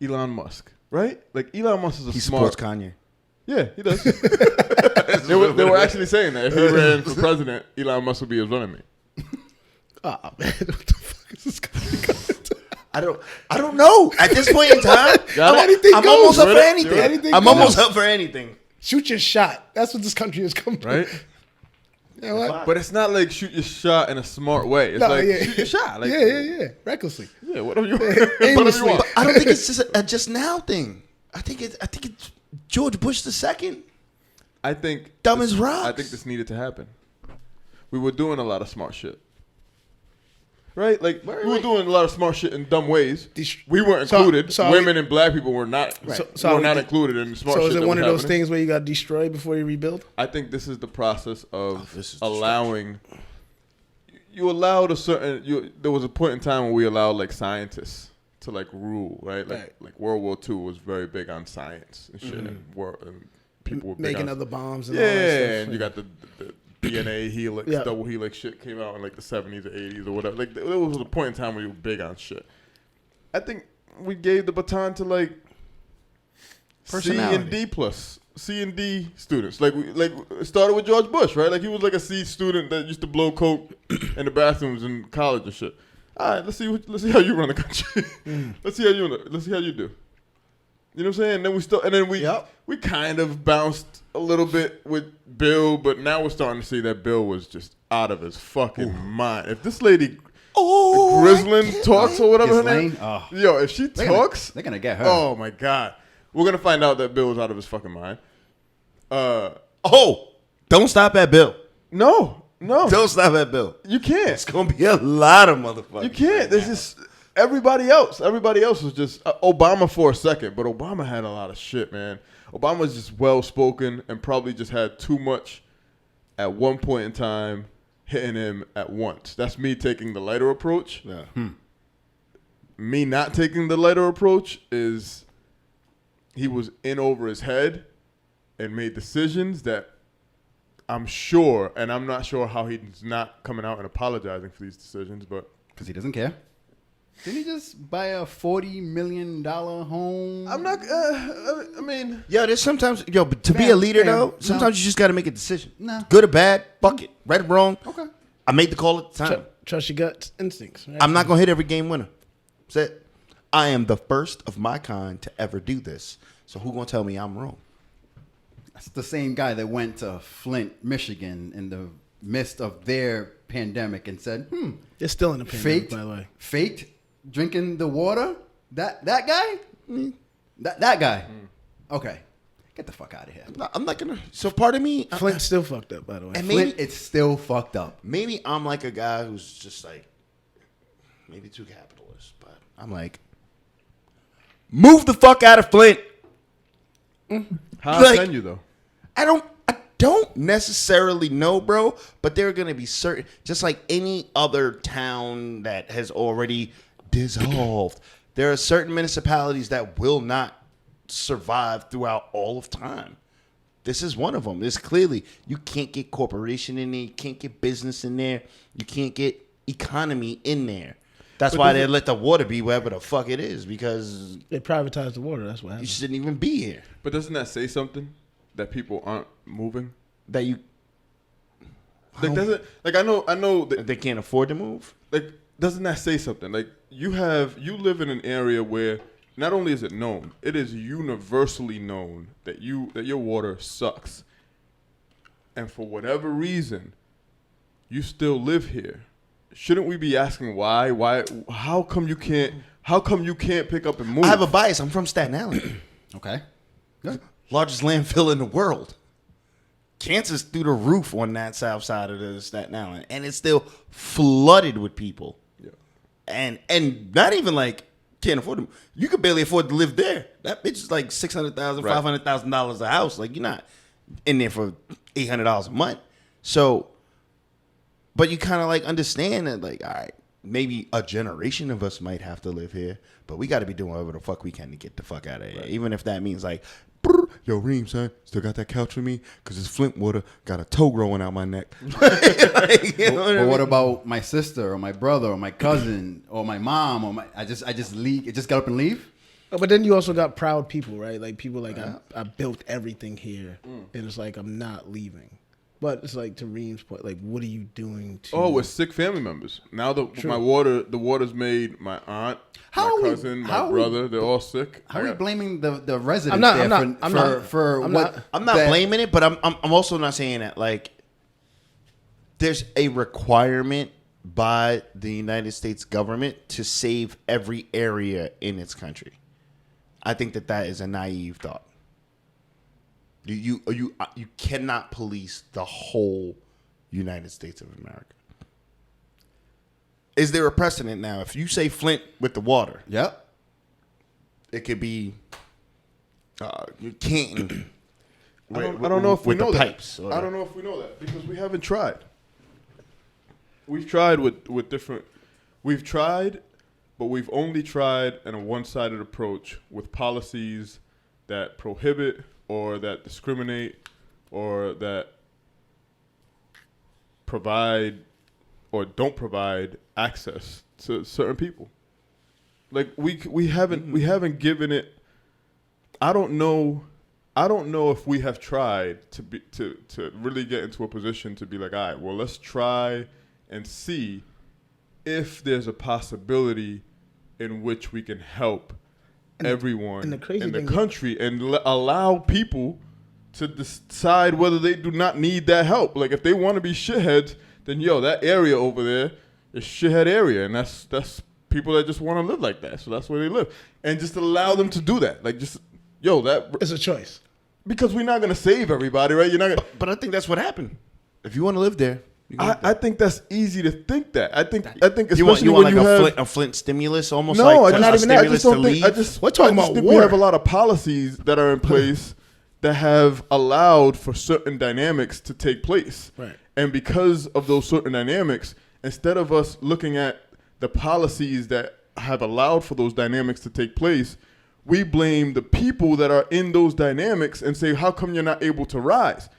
Elon Musk, right? Like Elon Musk is a He smart. supports Kanye. Yeah, he does. they were actually saying that if he ran for president, Elon Musk would be his running mate. Oh man, what the fuck is this guy? I don't know. At this point in time, Anything I'm goes. almost up for Really? anything. Anything I'm goes. almost up for anything. Shoot your shot. That's what this country has come to. Right? You know what? But it's not like shoot your shot in a smart way. It's No, like yeah. shoot your shot. Like, yeah. Recklessly. Yeah, whatever you, Aimlessly. whatever you want. I don't think it's just a just now thing. I think it's George Bush II. I think Dumb this- as rocks. I think this needed to happen. We were doing a lot of smart shit. Right? Like, we were doing a lot of smart shit in dumb ways. We weren't So- included. so are Women and black people were not So were are not we- included in the smart So shit is it that one was of those happening. things where you got to destroy before you rebuild? I think this is the process of this is allowing. You allowed a certain. There was a point in time when we allowed like scientists to like rule, right? Like World War II was very big on science and shit, and people were big Making on, other bombs and yeah, all that stuff. and you got the DNA helix, Yeah. double helix shit came out in like the 70s or 80s or whatever. Like there was a point in time where you were big on shit. I think we gave the baton to like C and D students. Like it started with George Bush, right? Like he was like a C student that used to blow coke in the bathrooms in college and shit. All right, let's see how you run the country. Let's see how you do. You know what I'm saying? And then we kind of bounced a little bit with Bill, but now we're starting to see that Bill was just out of his fucking mind. If this lady Grislin talks or whatever her name, Ghislaine? yo, if she talks, they're gonna get her. oh my god, we're gonna find out that Bill was out of his fucking mind. Don't stop at Bill. No, Don't stop at Bill. you can't. It's gonna be a lot of motherfuckers. You can't. There's just everybody else. Everybody else was just Obama for a second, but Obama had a lot of shit, man. Obama was just well spoken and probably just had too much at one point in time hitting him at once. That's me taking the lighter approach. Yeah. Me not taking the lighter approach is he was in over his head and made decisions that I'm sure, and I'm not sure how he's not coming out and apologizing for these decisions, but Because he doesn't care. Didn't he just buy a $40 million home? I'm not. I mean, There's sometimes, but to be a leader though, sometimes you just got to make a decision. No. Good or bad, fuck it. Right or wrong. Okay. I made the call at the time. Trust your gut instincts. Right? I'm not gonna hit every game winner. That's it. I am the first of my kind to ever do this. So who gonna tell me I'm wrong? That's the same guy that went to Flint, Michigan in the midst of their pandemic and said, It's still in the pandemic, faked, by the way. faked drinking the water? That guy? That guy. Okay. Get the fuck out of here. No, I'm not gonna. So part of me, Flint's still fucked up, by the way. and Flint, maybe it's still fucked up. maybe I'm like a guy who's just like maybe too capitalist, but I'm like, move the fuck out of Flint. how Like- can you though? I don't necessarily know, bro, but there are going to be certain, just like any other town that has already dissolved, there are certain municipalities that will not survive throughout all of time. This is one of them. It's clearly, you can't get corporation in there, you can't get business in there, you can't get economy in there. That's But why does they it- let the water be wherever the fuck it is, because They privatized the water. That's what you happened. shouldn't even be here. But doesn't that say something that people aren't moving? That you, Like doesn't like I know that, they can't afford to move. like doesn't that say something? Like you live in an area where not only is it known, it is universally known that your water sucks. And for whatever reason, you still live here. Shouldn't we be asking why? Why how come you can't pick up and move? I have a bias. I'm from Staten Island. Okay. Good. Largest landfill in the world. Cancer's through the roof on that south side of the Staten Island, and it's still flooded with people. Yeah. And not even like can't afford them. You could barely afford to live there. That bitch is like $600,000, Right. $500,000 a house. Like you're not in there for $800 a month. So, but you kind of like understand that, like, all right, maybe a generation of us might have to live here, but we got to be doing whatever the fuck we can to get the fuck out of here. Right. Even if that means like, brr, yo, Reem, son, still got that couch for me? Because this Flint water got a toe growing out my neck. Like, you know what I But what mean? about my sister or my brother or my cousin or my mom or I just leave? Just get up and leave? But then you also got proud people, right? Like people like I built everything here, and it's like I'm not leaving. But it's like to Reem's point, like what are you doing to? Oh, with sick family members. Now the water's made. My aunt, my cousin, my brother, they're all sick. How are we blaming the residents I'm not blaming it, but I'm also not saying that like there's a requirement by the United States government to save every area in its country. I think that is a naive thought. You cannot police the whole United States of America. Is there a precedent now? If you say Flint with the water, yep, it could be Canton. I don't know if we know that. I don't know if we know that because we haven't tried. We've tried with different. We've tried, but we've only tried in a one-sided approach with policies that prohibit or that discriminate or that provide or don't provide access to certain people. Like we haven't given it. I don't know if we have tried to really get into a position to be like, all right, well, let's try and see if there's a possibility in which we can help everyone in the country and allow people to decide whether they do not need that help. Like if they want to be shitheads, then that area over there is shithead area, and that's people that just want to live like that. So that's where they live, and just allow them to do that. Like just that it's a choice because we're not gonna save everybody, right? You're not gonna. But I think that's what happened. If you want to live there. I think that's easy to think that. I think especially you want when like you have a Flint stimulus, almost no, like not even that. I stimulus just don't to think. leave. We're talking about think war. we have a lot of policies that are in place that have allowed for certain dynamics to take place, right? And because of those certain dynamics, instead of us looking at the policies that have allowed for those dynamics to take place, we blame the people that are in those dynamics and say, "How come you're not able to rise?"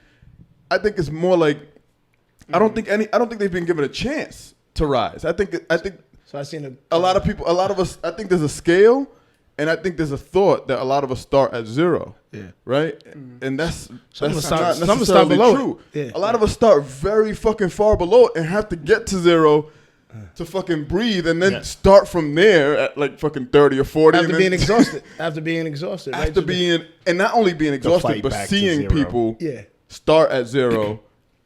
I think it's more like. I don't think they've been given a chance to rise. I think so. I've seen a lot of us. I think there's a scale, and I think there's a thought that a lot of us start at zero. Yeah. Right. And that's not start necessarily below true. Yeah. A lot of us start very fucking far below it and have to get to zero to fucking breathe, and then start from there at like fucking 30 or 40. After being exhausted, right? And not only being exhausted, but seeing people start at zero.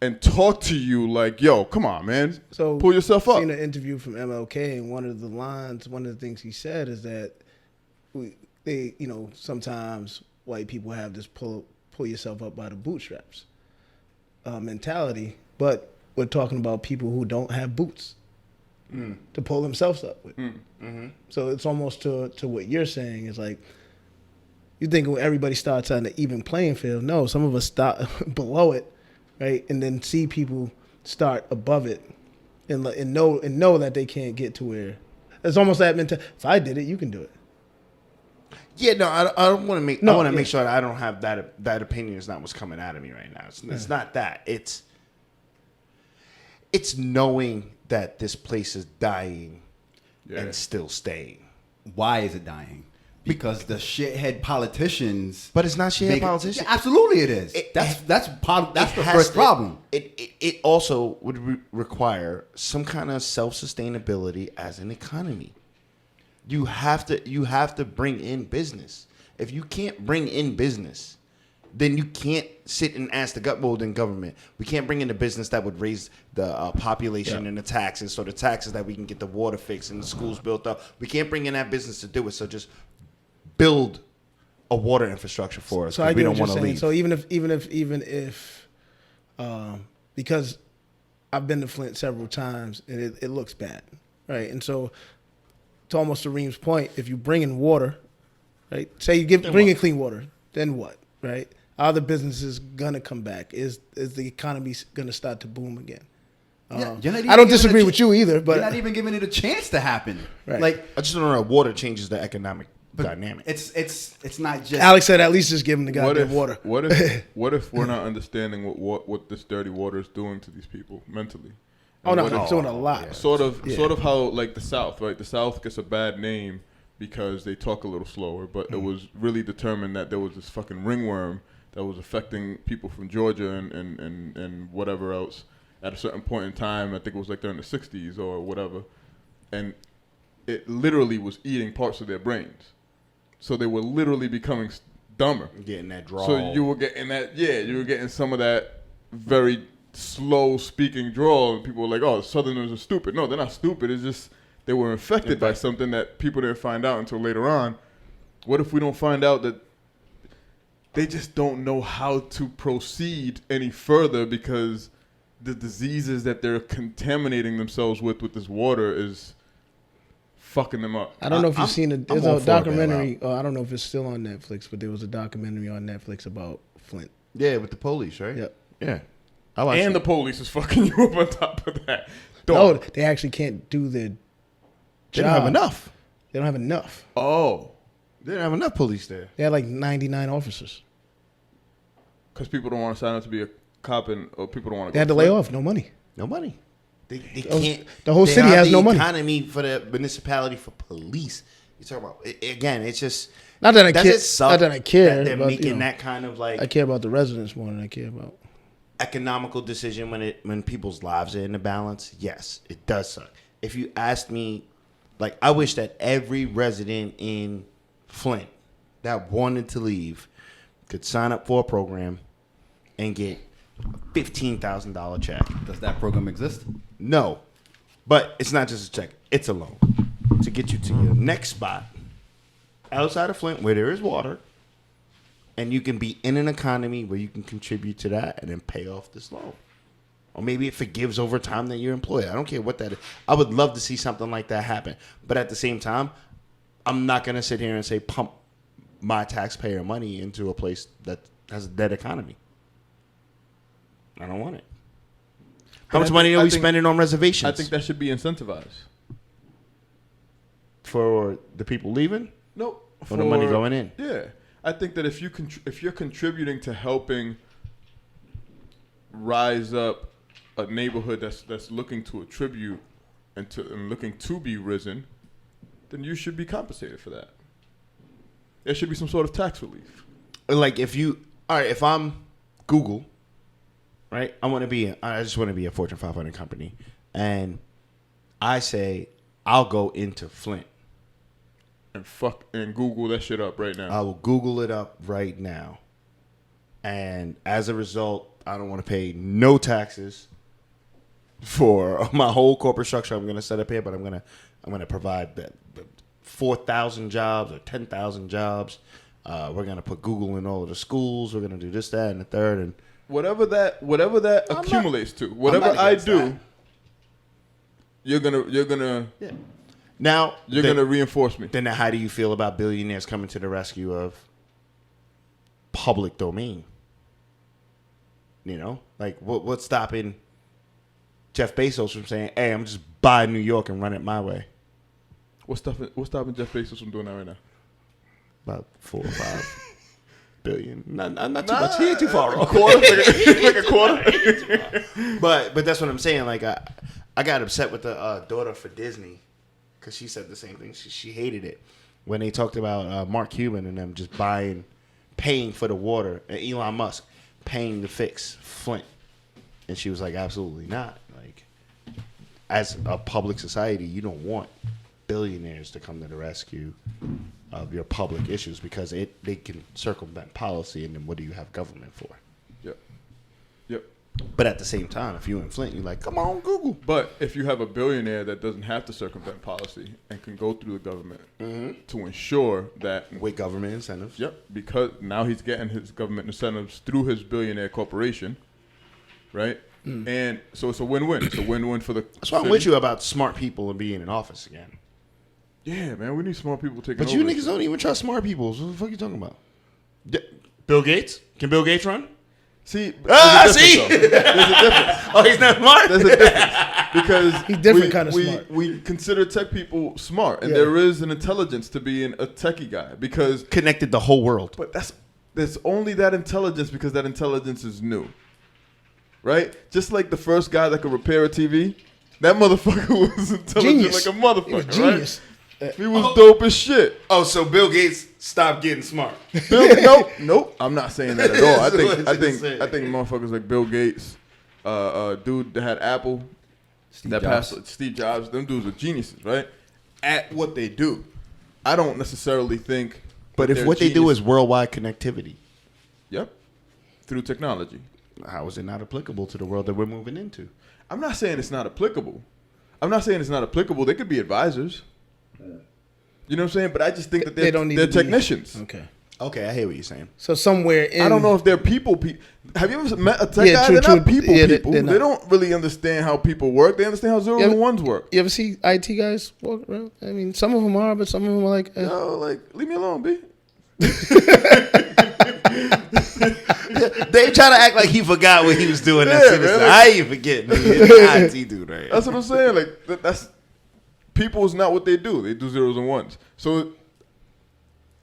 And talk to you like, yo, come on, man. So pull yourself up. I've seen an interview from MLK, and one of the things he said is that sometimes white people have this pull yourself up by the bootstraps mentality, but we're talking about people who don't have boots to pull themselves up with. Mm-hmm. So it's almost to what you're saying is like, you think when everybody starts on the even playing field. No, some of us start below it. Right, and then see people start above it, and know that they can't get to where. It's almost that mentality. If I did it, you can do it. Yeah, no, I don't want to make. I want to make sure that I don't have that opinion. Is not what's coming out of me right now. It's not that. It's knowing that this place is dying and still staying. Why is it dying? Because the shithead politicians. But it's not shithead politicians. Yeah, absolutely, it is. That's the first problem. It also would require some kind of self-sustainability as an economy. You have to bring in business. If you can't bring in business, then you can't sit and ask the government. We can't bring in a business that would raise the population and the taxes, so the taxes that we can get the water fixed and the schools built up. We can't bring in that business to do it. So just build a water infrastructure for us. So I we don't want to saying. leave. So even if, because I've been to Flint several times and it looks bad, right? And so, to almost to Reem's point, if you bring in water, right? Say you bring in clean water, then what, right? Are the businesses gonna come back? Is the economy gonna start to boom again? I don't disagree with you either, but you're not even giving it a chance to happen. Right. Like I just don't know. Water changes the economic dynamic. It's not just. Alex said at least just give them the goddamn water. What if we're not understanding what this dirty water is doing to these people mentally? Oh no, it's doing a lot. Sort of how like the South, right? The South gets a bad name because they talk a little slower, but it was really determined that there was this fucking ringworm that was affecting people from Georgia and whatever else at a certain point in time. I think it was like during the 60s or whatever. And it literally was eating parts of their brains. So they were literally becoming dumber. Getting that drawl. So you were getting that, you were getting some of that very slow speaking drawl. And people were like, oh, Southerners are stupid. No, they're not stupid. It's just they were infected by something that people didn't find out until later on. What if we don't find out that they just don't know how to proceed any further because the diseases that they're contaminating themselves with this water is fucking them up? I don't know if you've seen it. There's a documentary. I don't know if it's still on Netflix, but there was a documentary on Netflix about Flint. Yeah, with the police, right? Yep. Yeah. And the police is fucking you up on top of that. No, they actually can't do their job. They don't have enough. They don't have enough. Oh. They don't have enough police there. They had like 99 officers. Because people don't want to sign up to be a cop, or people don't want to. They had to lay off. No money. No money. They can't. The whole city has no money. Economy for the municipality for police. You talk about again. It's just not that I care. Not that I care. That they're about, making that kind of like. I care about the residents more than I care about economical decision when people's lives are in the balance. Yes, it does suck. If you asked me, like, I wish that every resident in Flint that wanted to leave could sign up for a program and get a $15,000 check. Does that program exist? No, but it's not just a check. It's a loan to get you to your next spot outside of Flint where there is water, and you can be in an economy where you can contribute to that and then pay off this loan. Or maybe it forgives over time that you're employed. I don't care what that is. I would love to see something like that happen. But at the same time, I'm not going to sit here and say pump my taxpayer money into a place that has a dead economy. I don't want it. How much money are we spending on reservations? I think that should be incentivized. For the people leaving? No. For the money going in? Yeah. I think that if you're contributing to helping rise up a neighborhood that's looking to attribute and looking to be risen, then you should be compensated for that. There should be some sort of tax relief. Like if I'm Google, right? I just want to be a Fortune 500 company, and I say I'll go into Flint and Google that shit up right now. I will Google it up right now, and as a result, I don't want to pay no taxes for my whole corporate structure I'm going to set up here, but I'm going to provide that 4,000 jobs or 10,000 jobs. We're going to put Google in all of the schools. We're going to do this, that, and the third, and whatever that accumulates to, whatever I do, that. you're gonna yeah. Now you're gonna reinforce me. Then how do you feel about billionaires coming to the rescue of public domain? You know, like what's stopping Jeff Bezos from saying, "Hey, I'm just buy New York and run it my way"? What's stopping Jeff Bezos from doing that right now? About 4 or 5 billion. Not too much. He ain't too far off. Like a quarter. But that's what I'm saying. Like I got upset with the daughter for Disney because she said the same thing. She hated it when they talked about Mark Cuban and them just paying for the water, and Elon Musk paying to fix Flint, and she was like, absolutely not. Like, as a public society, you don't want billionaires to come to the rescue of your public issues because they can circumvent policy, and then what do you have government for? Yep. But at the same time, if you're in Flint, you're like, come on, Google. But if you have a billionaire that doesn't have to circumvent policy and can go through the government to ensure that... With government incentives. Yep, because now he's getting his government incentives through his billionaire corporation, right? And so it's a win-win. It's a win-win for the That's why I'm with you about smart people and being in office again. Yeah, man, we need smart people taking over. But you niggas don't even trust smart people. So what the fuck are you talking about? Bill Gates? Can Bill Gates run? See? See? There's a difference. Oh, he's not smart? There's a difference. Because he's different kind of smart. We consider tech people smart, and there is an intelligence to being a techie guy because connected the whole world. But there's only that intelligence because that intelligence is new, right? Just like the first guy that could repair a TV, that motherfucker was intelligent like a motherfucker, he was genius. Right? He was dope as shit. Oh, so Bill Gates stopped getting smart. Nope. I'm not saying that at all. I think motherfuckers like Bill Gates, dude that had Apple, Steve Jobs, them dudes are geniuses, right? At what they do. I don't necessarily think. But if what they do is worldwide connectivity, yep, through technology, how is it not applicable to the world that we're moving into? I'm not saying it's not applicable. They could be advisors. You know what I'm saying? But I just think that they're technicians. Okay, I hear what you're saying. So somewhere in... I don't know if they're people. Have you ever met a tech guy? They're not people. They don't really understand how people work. They understand how zeros and ones work. You ever see IT guys walk around? I mean, some of them are, but some of them are like... Yo, like, leave me alone, B. They try to act like he forgot what he was doing. I ain't forgetting. He's an IT dude, right? That's what I'm saying. Like, that's... People is not what they do. They do zeros and ones. So...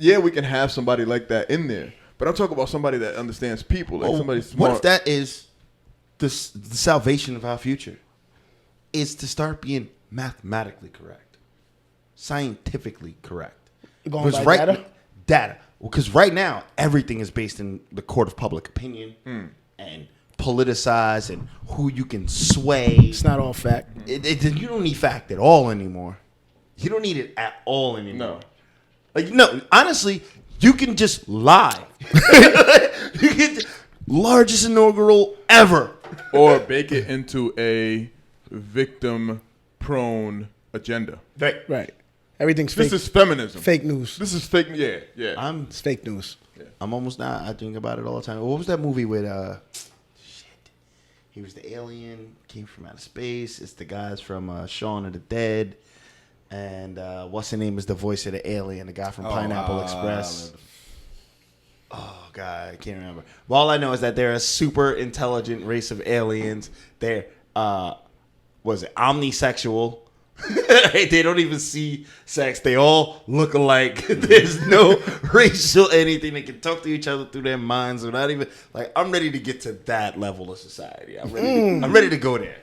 yeah, we can have somebody like that in there, but I'm talking about somebody that understands people, like somebody smart. What if that is the salvation of our future? Is to start being mathematically correct, scientifically correct. Going by data? Data. Because right now, everything is based in the court of public opinion and politicized and who you can sway. It's not all fact. You don't need fact at all anymore. You don't need it at all anymore. No. Like, no, honestly, you can just lie. You can largest inaugural ever. Or bake it into a victim-prone agenda. Right. Everything's fake. This is feminism. Fake news. This is fake. Yeah. It's fake news. Yeah. I'm almost not. I think about it all the time. What was that movie with, he was the alien, came from outer space. It's the guys from Shaun of the Dead. And what's the name is the voice of the alien, the guy from Pineapple Express. Oh, God, I can't remember. Well, all I know is that they're a super intelligent race of aliens. They're, omnisexual. They don't even see sex. They all look alike. There's no racial anything. They can talk to each other through their minds. Or not even, like, I'm ready to get to that level of society. I'm ready to go there.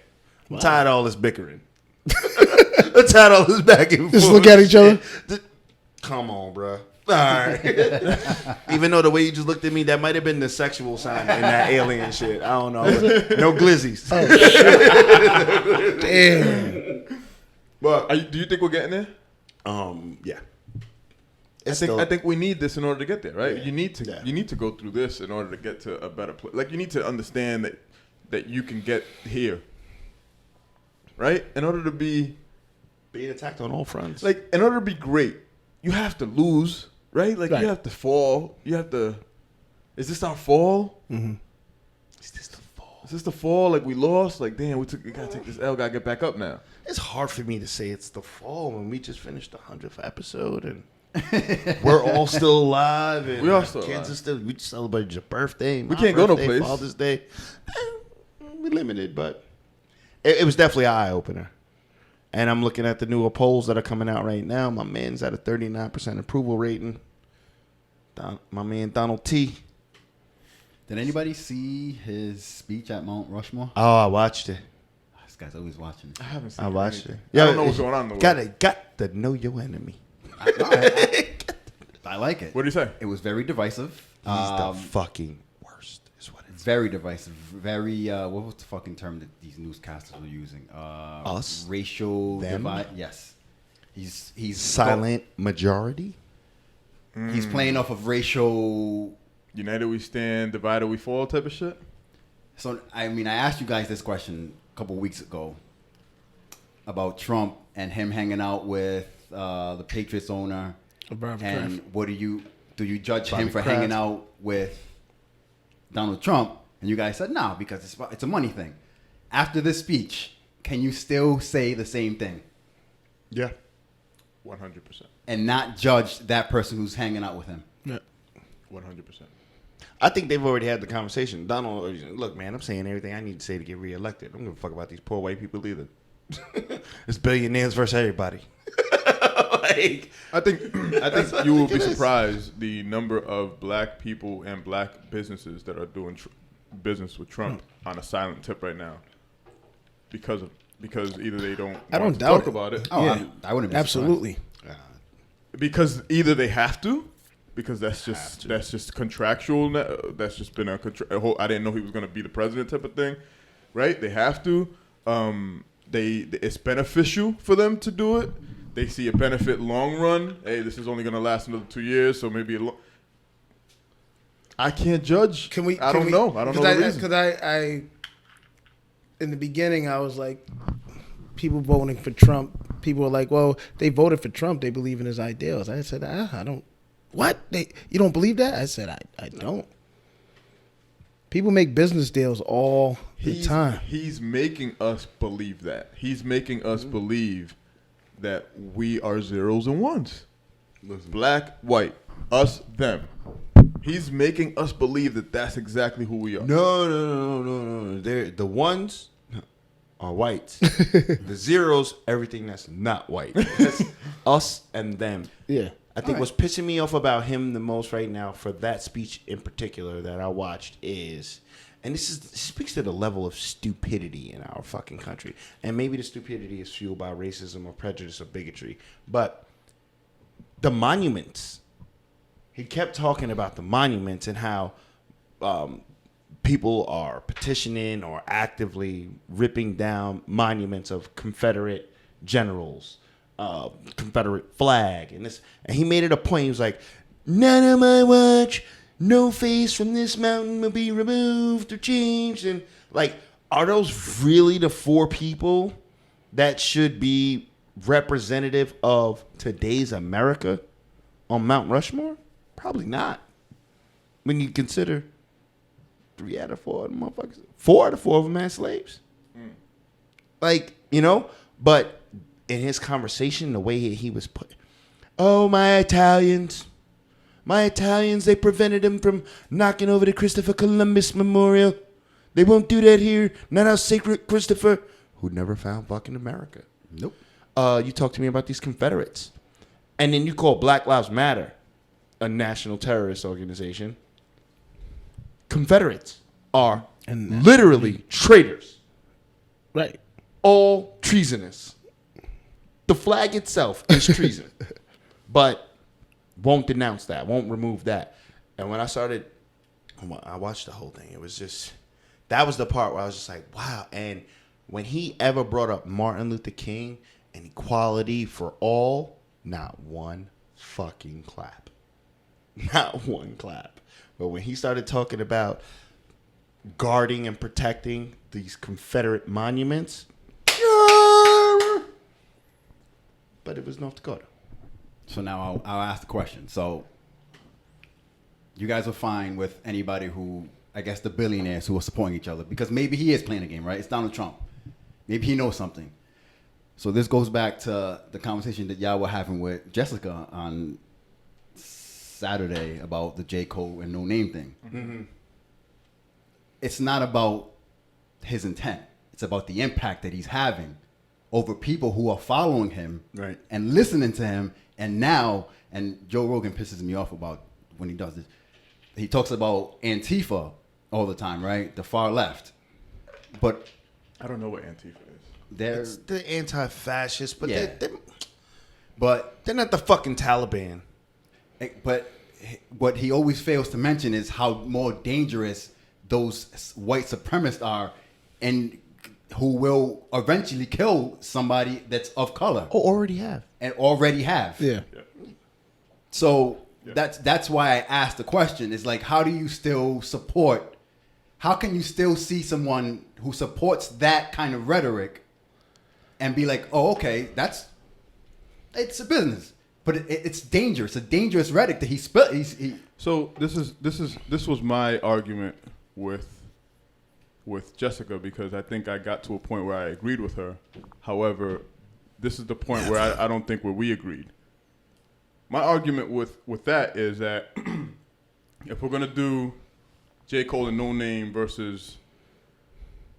I'm tired of all this bickering. I'm tired of all this back and forth. Just look at each other. Come on, bro. All right. Even though the way you just looked at me, that might have been the sexual sign in that alien shit. I don't know. No Glizzys. Oh, damn. But do you think we're getting there? Yeah. I think we need this in order to get there, right? Yeah. You need to go through this in order to get to a better place. Like, you need to understand that you can get here, right? In order to be being attacked on all fronts. Like, in order to be great, you have to lose, right? Like, you have to fall. You have to. Is this our fall? Mm-hmm. Is this the fall? Is this the fall? Like, we lost? Like, damn, we gotta take this L. Gotta get back up now. It's hard for me to say it's the fall when we just finished the 100th episode and we're all still alive. And we are still kids alive. We just celebrated your birthday. We can't go no place. Father's Day. We're limited, but it was definitely an eye opener. And I'm looking at the newer polls that are coming out right now. My man's at a 39% approval rating. My man Donald T. Did anybody see his speech at Mount Rushmore? Oh, I watched it. This guy's always watching it. I haven't seen it. I watched it. Yeah, I don't know what's going on in the world. Got to know your enemy. I like it. What did he say? It was very divisive. He's the fucking worst, is what it's. Very divisive. Very, what was the fucking term that these newscasters were using? Us? Racial Them? divide. Yes. He's silent majority. He's playing off of racial. United we stand, divided we fall type of shit. So, I mean, I asked you guys this question a couple weeks ago about Trump and him hanging out with the Patriots owner. And what do you judge him for hanging out with Donald Trump? And you guys said no, because it's a money thing. After this speech, can you still say the same thing? Yeah. 100%. And not judge that person who's hanging out with him? Yeah. 100%. I think they've already had the conversation. Donald, look, man, I'm saying everything I need to say to get reelected. I don't give a fuck about these poor white people either. It's billionaires versus everybody. I think you will be surprised the number of black people and black businesses that are doing business with Trump on a silent tip right now because either they don't I don't want to doubt talk about it. Oh, yeah. I wouldn't be absolutely. because either they have to, because that's just contractual. That's just been a I didn't know he was going to be the president type of thing, right? They have to. It's beneficial for them to do it. They see a benefit long run. Hey, this is only going to last another 2 years, so maybe I can't judge. I don't know the reason. Because I, in the beginning, I was like, people voting for Trump. People were like, well, they voted for Trump. They believe in his ideals. I said, I don't. What? You don't believe that? I said, I don't. People make business deals all the time. He's making us believe that. He's making us believe that we are zeros and ones. Listen. Black, white, us, them. He's making us believe that that's exactly who we are. No. The ones are whites. The zeros, everything that's not white. That's us and them. Yeah. I think what's pissing me off about him the most right now for that speech in particular that I watched is, and this speaks to the level of stupidity in our fucking country. And maybe the stupidity is fueled by racism or prejudice or bigotry. But the monuments, he kept talking about the monuments and how people are petitioning or actively ripping down monuments of Confederate generals. Confederate flag and this, and he made it a point. He was like, "None of my watch, no face from this mountain will be removed or changed." And like, are those really the 4 people that should be representative of today's America on Mount Rushmore? Probably not. When you consider 3 out of 4 of them motherfuckers, 4 out of 4 of them had slaves. Like, but in his conversation, the way he was put, oh, my Italians, they prevented him from knocking over the Christopher Columbus Memorial. They won't do that here. Not our sacred Christopher, who never found fucking America. Nope. You talk to me about these Confederates. And then you call Black Lives Matter a national terrorist organization. Confederates are literally traitors. Right. All treasonous. The flag itself is treason, but won't denounce that, won't remove that. And when I watched the whole thing, it was just, that was the part where I was just like, wow. And when he ever brought up Martin Luther King and equality for all, not one fucking clap. Not one clap. But when he started talking about guarding and protecting these Confederate monuments, but it was North Dakota. So now I'll ask the question. So you guys are fine with anybody who, I guess the billionaires who are supporting each other, because maybe he is playing a game, right? It's Donald Trump. Maybe he knows something. So this goes back to the conversation that y'all were having with Jessica on Saturday about the J. Cole and No Name thing. Mm-hmm. It's not about his intent. It's about the impact that he's having over people who are following him, right, and listening to him. And now, and Joe Rogan pisses me off about when he does this. He talks about Antifa all the time, right? The far left. But I don't know what Antifa is. They're the anti-fascists, but yeah. they're not the fucking Taliban. But what he always fails to mention is how more dangerous those white supremacists are, and who will eventually kill somebody that's of color. Or already have. And already have. Yeah. So that's why I asked the question. It's like, how do you still support? How can you still see someone who supports that kind of rhetoric and be like, oh, okay, it's a business, but it's dangerous. A dangerous rhetoric that he spit. So this was my argument with Jessica, because I think I got to a point where I agreed with her. However, this is the point where I don't think where we agreed. My argument with that is that if we're gonna do J. Cole and No Name versus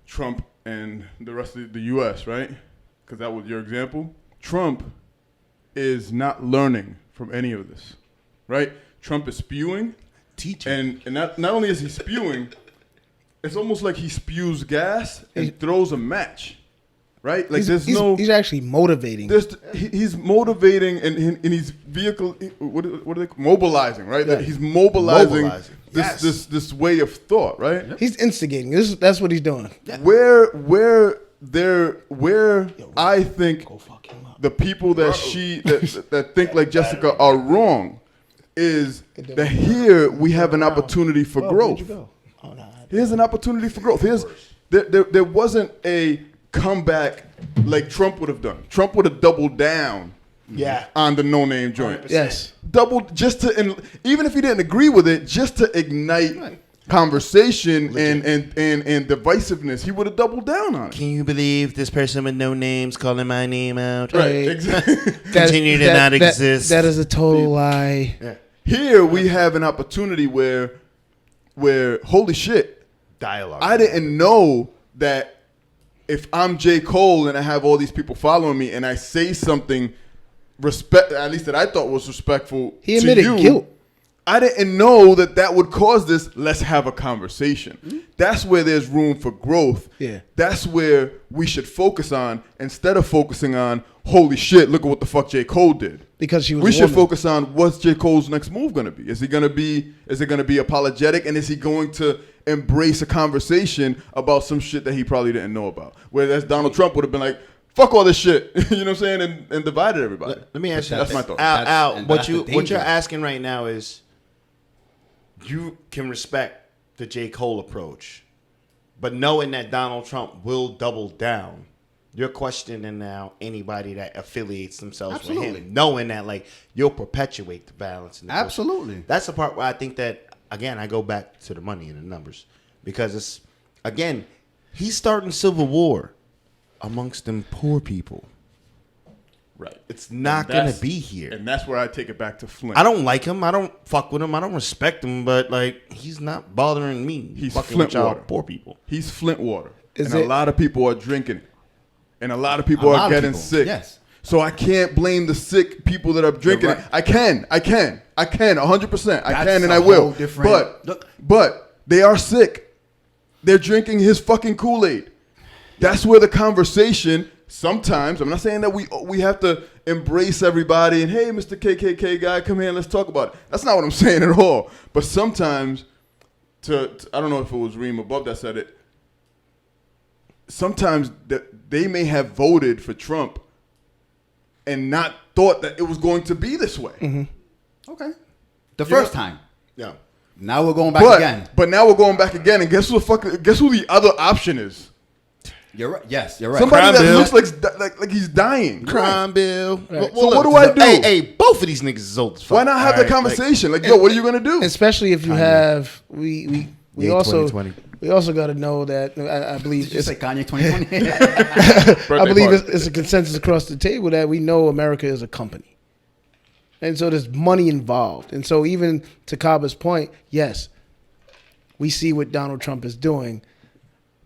Trump and the rest of the U.S., right? Because that was your example. Trump is not learning from any of this, right? Trump is spewing, teaching, and not only is he spewing, it's almost like he spews gas and throws a match, right? Like he's actually motivating. He's motivating and he's what are they mobilizing, right? Yeah. That he's mobilizing. Yes. This way of thought, right? He's instigating. That's what he's doing. Yeah. Where I think Go fuck him up. the people that think like Jessica are wrong is that here we have an opportunity for growth. Where'd you go? Oh, no. Here's an opportunity for growth. There wasn't a comeback like Trump would have done. Trump would have doubled down on the no-name joint. 100%. Yes. Doubled just to, and even if he didn't agree with it, just to ignite conversation and divisiveness, he would have doubled down on it. Can you believe this person with no names calling my name out? Right, exactly. Continue to not exist. That is a total lie. Yeah. Here we have an opportunity where holy shit, Dialogue. I didn't know that if I'm J. Cole and I have all these people following me and I say something at least that I thought was respectful He admitted to you, guilt. I didn't know that would cause this. Let's have a conversation. Mm-hmm. That's where there's room for growth. Yeah. That's where we should focus on instead of focusing on, holy shit, look at what the fuck J. Cole did. Because she was We a should woman. focus on what's J. Cole's next move going to be. Is it going to be apologetic, and is he going to embrace a conversation about some shit that he probably didn't know about? Whereas Donald Trump would have been like, fuck all this shit, you know what I'm saying, and divided everybody. Let me ask you That's this. my thought. Al, And what that's the you're danger. asking right now is you can respect the J. Cole approach, but knowing that Donald Trump will double down, you're questioning now anybody that affiliates themselves with Absolutely. him, knowing that like you'll perpetuate the violence. And the Absolutely. That's the part where I think that, again, I go back to the money and the numbers, because it's, again, he's starting civil war amongst them poor people. Right. It's not And going that's- to be here. And that's where I take it back to Flint. I don't like him. I don't fuck with him. I don't respect him. But like, he's not bothering me. He's fucking Flint with y'all water. poor people. He's Flint water. Is And a it- lot of people are drinking it. And a lot of people A lot are of getting people, sick. yes. So I can't blame the sick people that are drinking right. it. I can, 100%. I That's can and a I will. whole different- But they are sick. They're drinking his fucking Kool-Aid. That's where the conversation, sometimes, I'm not saying that we have to embrace everybody and, hey, Mr. KKK guy, come here and let's talk about it. That's not what I'm saying at all. But sometimes, I don't know if it was Reem above that said it, sometimes they may have voted for Trump and not thought that it was going to be this way. Mm-hmm. Okay. The first time. Yeah. Now we're going back again. But now we're going back again, and guess who the other option is? You're right. Yes, you're right. Somebody Crime that bill. looks like he's dying. Crime bill. Right. So what do I do? Hey, both of these niggas is old as fuck. Why not have All the right? conversation? Like, yo, what are you gonna do? Especially if you have we Yeah, also 2020. we also got to know that I believe Did you it's, say Kanye 2020? I believe party. it's a consensus across the table that we know America is a company, and so there's money involved. And so even to Kaba's point, yes, we see what Donald Trump is doing,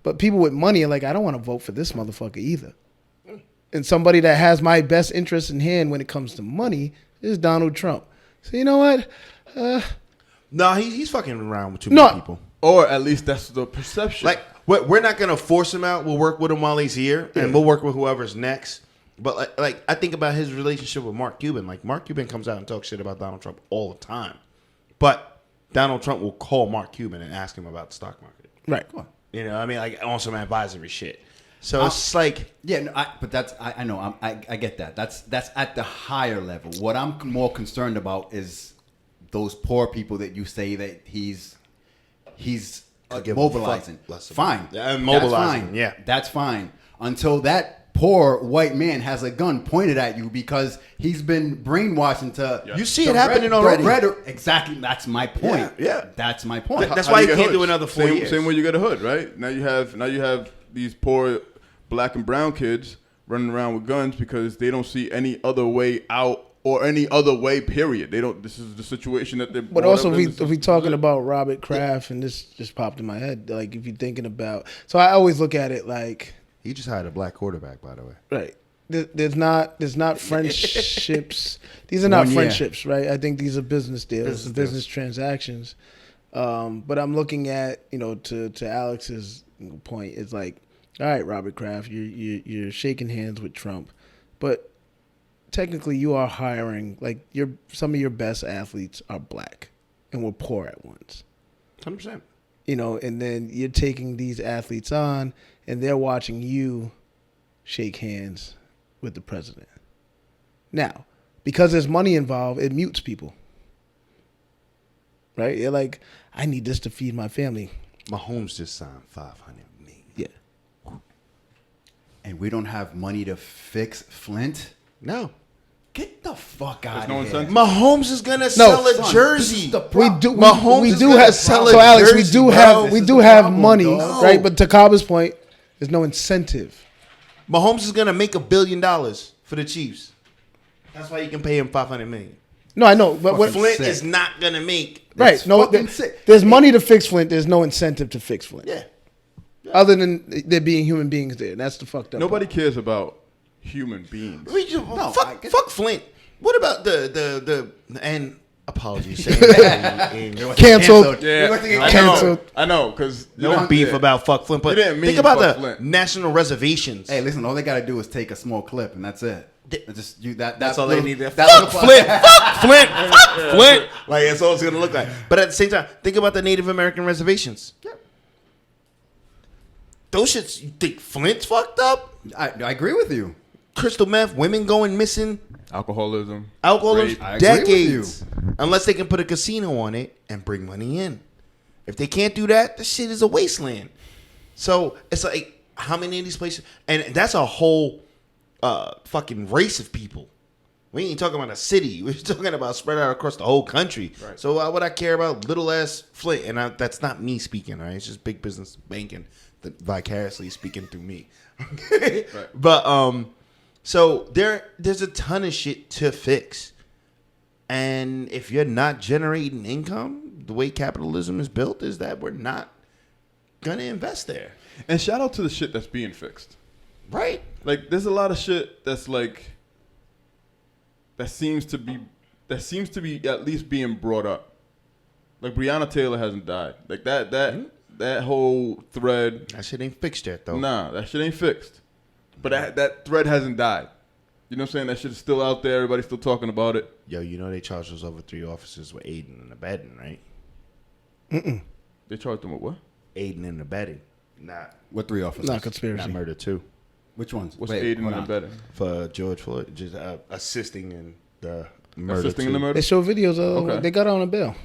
but people with money are like, I don't want to vote for this motherfucker either. And somebody that has my best interest in hand when it comes to money is Donald Trump. So you know what? No, he's fucking around with too No. many people. Or at least that's the perception. Like, we're not gonna force him out. We'll work with him while he's here, and we'll work with whoever's next. But like I think about his relationship with Mark Cuban. Like, Mark Cuban comes out and talks shit about Donald Trump all the time, but Donald Trump will call Mark Cuban and ask him about the stock market. Right. You know, what I mean, like on some advisory shit. So it's like, Yeah, no, but that's I know I get that. That's at the higher level. What I'm more concerned about is those poor people that you say that he's give a mobilizing. fuck less about. Fine, Yeah, mobilizing, That's fine. yeah. That's fine until that poor white man has a gun pointed at you because he's been brainwashed into. You see it happening already. Exactly. That's my point. Yeah. That's my point. That's How why you he get can't hoods? do another 4 years. Same way you get a hood, right? Now you have these poor black and brown kids running around with guns because they don't see any other way out or any other way. Period. They don't. This is the situation that they're. But brought also, up in. if we talking about Robert Kraft, and this just popped in my head, like if you're thinking about, so I always look at it like, he just hired a black quarterback, by the way. right, there's not friendships. These are not 1 year. friendships, right? I think these are business deals, Business business transactions. But I'm looking at, to Alex's point, it's like all right, Robert Kraft, you're shaking hands with Trump, but technically you are hiring, like, some of your best athletes are black and we're poor at once. 100%. You know, and then you're taking these athletes on and they're watching you shake hands with the president. Now, because there's money involved, it mutes people. Right? You're like, I need this to feed my family. Mahomes just signed $500 million. Yeah. And we don't have money to fix Flint? No. Get the fuck out There's of no here. incentive. Mahomes is gonna sell a son, jersey. this is the We problem. do. Mahomes We is do gonna have. sell So a Alex, we jersey, do bro. have. This We is do the have problem, money, dog. right? But to Kaba's point, there's no incentive. Mahomes is gonna make $1 billion for the Chiefs. That's why you can pay him $500 million. No, I know, but what? Flint sick. is not gonna make. Right? It's No, fucking sick. there's money to fix Flint. There's no incentive to fix Flint. Yeah. Other than there being human beings there. That's the fucked up. Nobody cares about human beings. We just, I fuck, get- fuck Flint. What about the and apologies? saying part. Canceled. Yeah, We're thinking Canceled. I know, because no beef about fuck Flint, but You didn't mean think about fuck the Flint. national reservations. Hey, listen, all they gotta do is take a small clip and that's it. Just you That's all they need. To, that fuck little- Flint, fuck Flint, fuck Flint. Like that's all it's gonna look like. But at the same time, think about the Native American reservations. Those shits. You think Flint's fucked up? I agree with you. Crystal meth, women going missing, alcoholism. alcoholism, rape. I agree with decades. Unless they can put a casino on it and bring money in. If they can't do that, the shit is a wasteland. So it's like how many of these places, and that's a whole fucking race of people. We ain't talking about a city. We're talking about spread out across the whole country. Right. So why would I care about little ass Flint? And that's not me speaking, right? It's just big business banking that vicariously speaking through me. Right. But so there's a ton of shit to fix. And if you're not generating income, the way capitalism is built is that we're not gonna invest there. And shout out to the shit that's being fixed. Right? Like, there's a lot of shit that's like that seems to be at least being brought up. Like Breonna Taylor hasn't died. Like that whole thread. That shit ain't fixed yet though. Nah, that shit ain't fixed. But that thread hasn't died. You know what I'm saying? That shit is still out there. Everybody's still talking about it. Yo, you know they charged those other 3 officers with aiding and abetting, right? They charged them with what? Aiding and abetting. Not What 3 officers? Not conspiracy. not murder too. Which ones? What's Wait, aiding hold and on. abetting? For George Floyd, just assisting in the murder. Assisting in too. the murder? They show videos of Okay. they got on a bail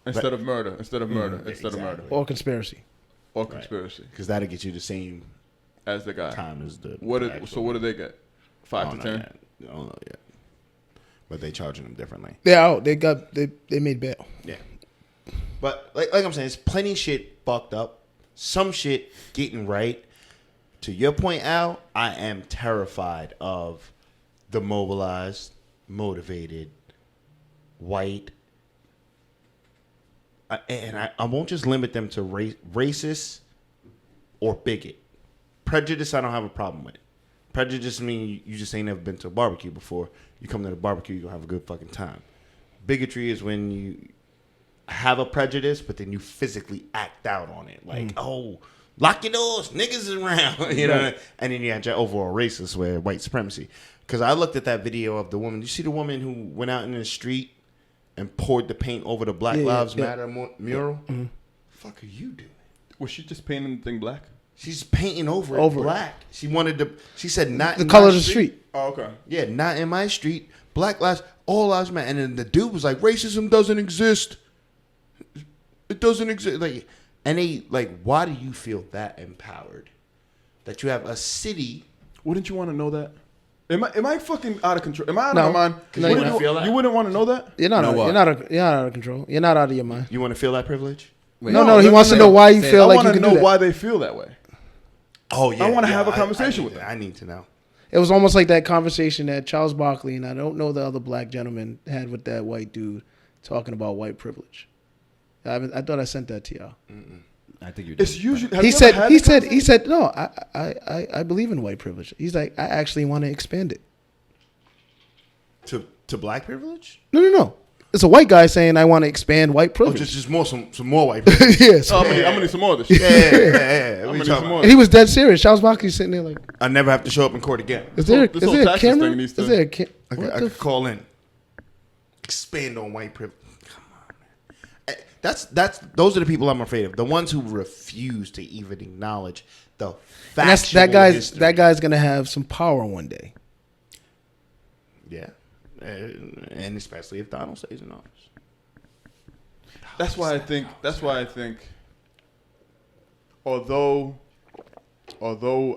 Instead of murder. Instead of murder. or conspiracy. Or conspiracy. Because that'll get you the same As the guy. time as the. What the did, actual- so what do they get? 5 to 10? I don't know yet. But they charging them differently. They're out. They made bail. Yeah. But like I'm saying, it's plenty shit fucked up. Some shit getting right. To your point, Al, I am terrified of the mobilized, motivated, white. And I won't just limit them to racist or bigot. Prejudice, I don't have a problem with. Prejudice means you just ain't never been to a barbecue before. You come to the barbecue, you're going to have a good fucking time. Bigotry is when you have a prejudice, but then you physically act out on it. Like, oh, lock your doors, niggas is around. You know? And then you had your overall racist where white supremacy. Because I looked at that video of the woman. You see the woman who went out in the street and poured the paint over the Black Lives Matter mural? Fuck are you doing? Was she just painting the thing black? She's painting over it black. She wanted to. She said not The in color my of the street. Oh, okay. Yeah, not in my street. Black lives, all lives matter. And then the dude was like, racism doesn't exist. It doesn't exist. Like, and they like, why do you feel that empowered? That you have a city. Wouldn't you want to know that? Am I fucking out of control? Am I out No. of my mind? No, you don't feel that? You wouldn't want to know that? You're not. Know what? You're not out of control. You're not out of your mind. You want to feel that privilege? Wait, No, he wants to know why you Say it. feel I like want you to can know do that. why they feel that way. Oh yeah. I wanna have a I conversation need with to- them. I need to know. It was almost like that conversation that Charles Barkley and I don't know the other black gentleman had with that white dude talking about white privilege. I thought I sent that to y'all. I think you did. It's usually. have He you ever had this said conversation? no. I believe in white privilege. He's like, I actually want to expand it. To black privilege? No. It's a white guy saying, I want to expand white Oh, privilege. just more some more white people. Yes. I'm gonna need some more of this shit. Yeah. I'm What you gonna need talking some more. about? And he was dead serious. Charles Barkley sitting there like, I never have to show up in court again. is there This whole a taxes camera? thing needs to- Is there a camera? I could call in. Expand on white privilege. Come on, man. Those are the people I'm afraid of. The ones who refuse to even acknowledge the And that's factual history. that guy's gonna have some power one day. Yeah. And especially if Donald stays in office. That's why I think. Although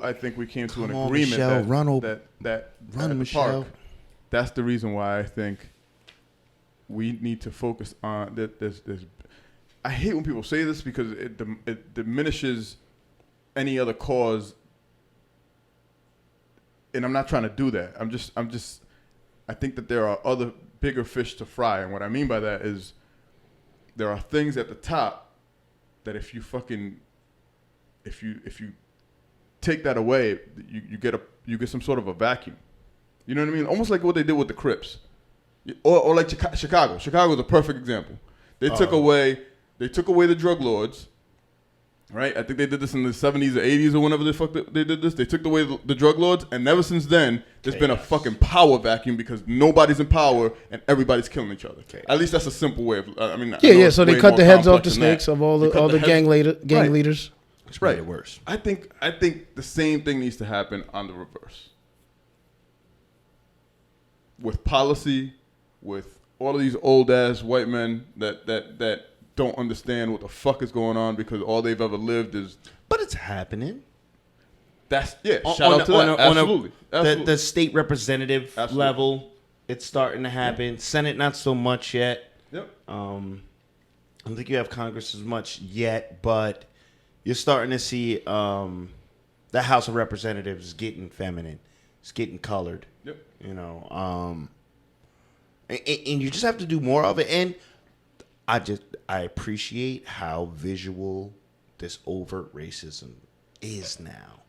I think we came to an Come on, agreement Michelle, that run, that run, at the Michelle. park, that's the reason why I think we need to focus on that. There's I hate when people say this because it diminishes any other cause, and I'm not trying to do that. I think that there are other bigger fish to fry, and what I mean by that is there are things at the top that if you take that away, you get some sort of a vacuum. You know what I mean? Almost like what they did with the Crips, or like Chicago. Chicago is a perfect example. They took away the drug lords, right? I think they did this in the 70s or 80s or whenever they did this. They took away the drug lords, and ever since then, there's been a fucking power vacuum because nobody's in power and everybody's killing each other. At least that's a simple way of. I mean, Yeah. So they cut the heads off the complex than that. snakes of all They cut the gang Right. leaders. It's Right. made it worse. I think the same thing needs to happen on the reverse. With policy, with all of these old ass white men that don't understand what the fuck is going on because all they've ever lived is But it's happening. shout out On to that. Absolutely. The state representative Absolutely. level, it's starting to happen. Senate, not so much yet. Yep. I don't think you have Congress as much yet, but you're starting to see the House of Representatives getting feminine. It's getting colored. Yep. You know, and you just have to do more of it. And I appreciate how visual this overt racism is now,